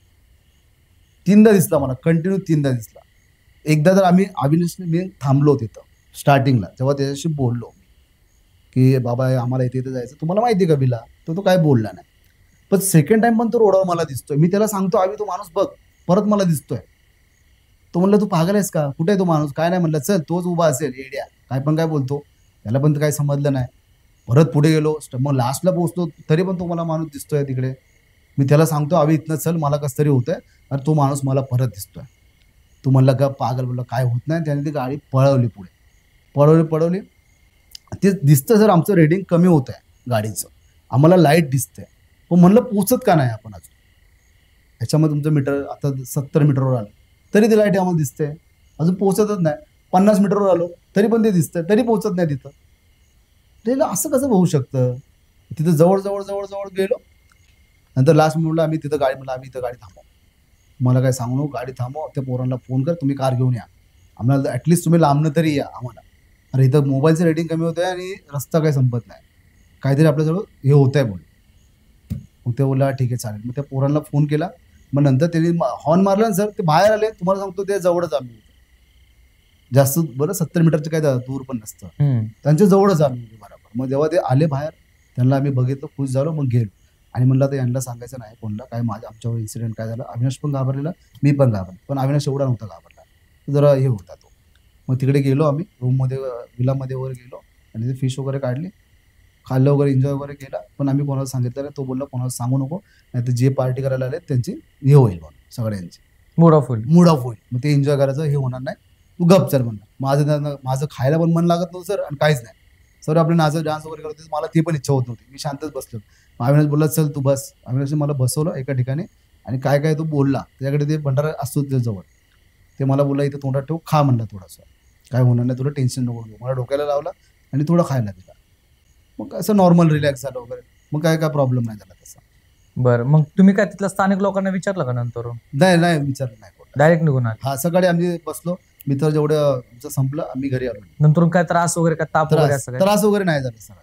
3दा दिसला मला, कंटिन्यू 3दा दिसला. एकदा तर आम्ही अविनाशने मी थांबलो तिथं स्टार्टिंगला, जेव्हा त्याच्याशी बोललो की बाबा आम्हाला इथे जायचं, तुम्हाला माहिती का बिला, तो काय बोलला नाही. पण सेकंड टाइम पण तो रोडावर मला दिसतोय. मी त्याला सांगतो आम्ही तो माणूस बघ, परत मला दिसतोय. तो म्हणलं तू पागल आहेस का, कुठे आहे तो माणूस, काय नाही म्हणलं, चल तोच उभा असेल एडिया, काय पण काय बोलतो, त्याला पण काही समजलं नाही. परत पुढे गेलो, मग लास्टला पोहोचलो, तरी पण तो मला माणूस दिसतोय तिकडे. मी त्याला सांगतो आम्ही इथनं चल, मला कसं तरी होतंय, आणि तो माणूस मला परत दिसतोय. तू म्हणलं का पागल, बोललं काय होत नाही. त्याने ती गाडी पळवली, पुढे पळवली. ते दिसतं सर आमचं रेडिंग कमी होत आहे गाडीचं, आम्हाला लाईट दिसते. पण म्हणलं पोचत का नाही आपण अजून, ह्याच्यामध्ये तुमचं मीटर आता 70 मीटरवर आलं तरी ती लाईट आम्हाला दिसते, अजून पोचतच नाही. 50 मीटरवर आलो तरी पण ते दिसतंय, तरी पोचत नाही तिथं. ते असं कसं होऊ शकतं. तिथं जवळ जवळ जवळ जवळ गेलो, नंतर लास्ट मी म्हणलं आम्ही तिथं गाडी, म्हणलं आम्ही इथं गाडी थांबव, मला काय सांगू नको, गाडी थांबव, त्या पोरांना फोन कर, तुम्ही कार घेऊन या, आम्हाला ॲटलिस्ट तुम्ही लांबनं तरी या आम्हाला. अरे इथं मोबाईलचं रेटिंग कमी होतं आहे आणि रस्ता काही संपत नाही, काहीतरी आपल्याजवळ हे होत आहे बोल. मग ते बोलला ठीक आहे चालेल. मग त्या पोरांना फोन केला. मग नंतर त्यांनी हॉर्न मारला सर, ते बाहेर आले. तुम्हाला सांगतो ते जवळच आम्ही होतो, जास्त बरं 70 मीटरचं काय दूर पण नसतं, त्यांच्या जवळच आम्ही होतो बरोबर. मग जेव्हा ते आले बाहेर, त्यांना आम्ही बघितलं, खुश झालो, मग गेलो. आणि म्हणलं तर यांना सांगायचं नाही कोणला काय आमच्यावर इन्सिडेंट काय झालं. अविनाश पण घाबरलेला, मी पण घाबरलो, पण अविनाश एवढा नव्हता घाबरला, जरा हे होता तो. मग तिकडे गेलो आम्ही, रूममध्ये विलामध्ये वगैरे गेलो आणि ते फिश वगैरे काढली, खाल्लं वगैरे, एन्जॉय वगैरे केला. पण आम्ही कोणाला सांगितलं नाही. तो बोलला कोणाला सांगू नको, नाही तर जे पार्टी करायला आले त्यांची हे होईल म्हणून, सगळ्यांची मूड ऑफ होईल. मग ते एन्जॉय करायचं हे होणार नाही, तू गप चल म्हणलं. माझं खायला पण मन लागत नव्हतं सर, आणि काहीच नाही सर. आपले डान्स वगैरे करत मला ती पण इच्छा होत नव्हती, मी शांतच बसलो. अविनाश बोलला चल तू बस. अविनाशने मला बसवलं एका ठिकाणी, आणि काय काय तो बोलला, त्याच्याकडे ते भंडारा असतो त्याच्याजवळ, ते मला बोलला इथं तोंडात ठेव, खा म्हणला थोडंसं, काय होणार नाही तुला, टेन्शन नको घेऊ. मला डोक्याला लावला आणि थोडं खायला दिला. मग असं नॉर्मल रिलॅक्स झालं वगैरे, मग काय प्रॉब्लेम नाही झाला तसा. बरं, मग तुम्ही काय तिथल्या स्थानिक लोकांना विचारलं का नंतर. नाही विचारलं नाही, डायरेक्ट निघून आले. हा, सकाळी आम्ही बसलो, मित्र जेवढं आमचं संपलं, आम्ही घरी आलो. नंतर काय त्रास वगैरे, काय ताप वगैरे, त्रास वगैरे नाही झाला सर,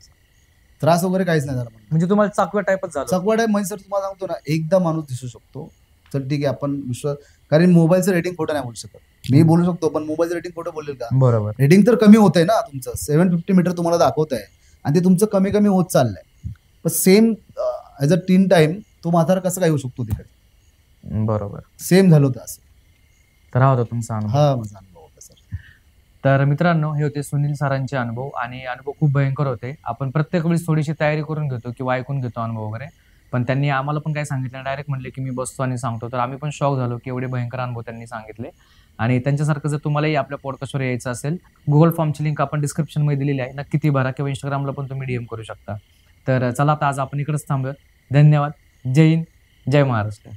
त्रास वगैरे काहीच नाही झाला. म्हणजे तुम्हाला चाकव्या टाईपच झालं. चाकवा टाईप म्हणजे सर तुम्हाला सांगतो ना, एकदा माणूस दिसू शकतो, चल ठीक आहे आपण विश्वास, कारण मोबाईलचं रेटिंग खोटं नाही बोलू शकत. मी बोलू शकतो, पण मोबाईलचं रेटिंग खोटं बोलेल का. बरोबर, रेटिंग तर कमी होत आहे ना तुमचं, 750 मीटर तुम्हाला दाखवत आहे, आणि ते तुमचं कमी कमी होत चाललंय. पण सेम ॲज अ 3 टाइम तो म्हातारा कसं काय येऊ शकतो तिकडे. बरोबर, सेम झालं होतं असं. तर हा होता तुमचा अनुभव. हा माझा अनुभव होता सर. तर मित्रांनो, हे होते सुनील सरांचे अनुभव, आणि अनुभव खूप भयंकर होते. आपण प्रत्येक वेळेस थोडीशी तयारी करून घेतो किंवा ऐकून घेतो अनुभव वगैरे, पण त्यांनी आम्हाला पण काय सांगितलं, डायरेक्ट म्हणले की मी बसतो आणि सांगतो. तर आम्ही पण शॉक झालो की एवढे भयंकर अनुभव त्यांनी सांगितले. आणि त्यांच्यासारखं जर तुम्हालाही आपल्या पॉडकास्टवर यायचं असेल, गुगल फॉर्मची लिंक आपण डिस्क्रिप्शनमध्ये दिलेली आहे, नक्की ती भरा, किंवा इंस्टाग्रामला पण तुम्ही DM करू शकता. तर चला आता आज आपण इकडेच थांबूयात. धन्यवाद. जय हिंद, जय महाराष्ट्र.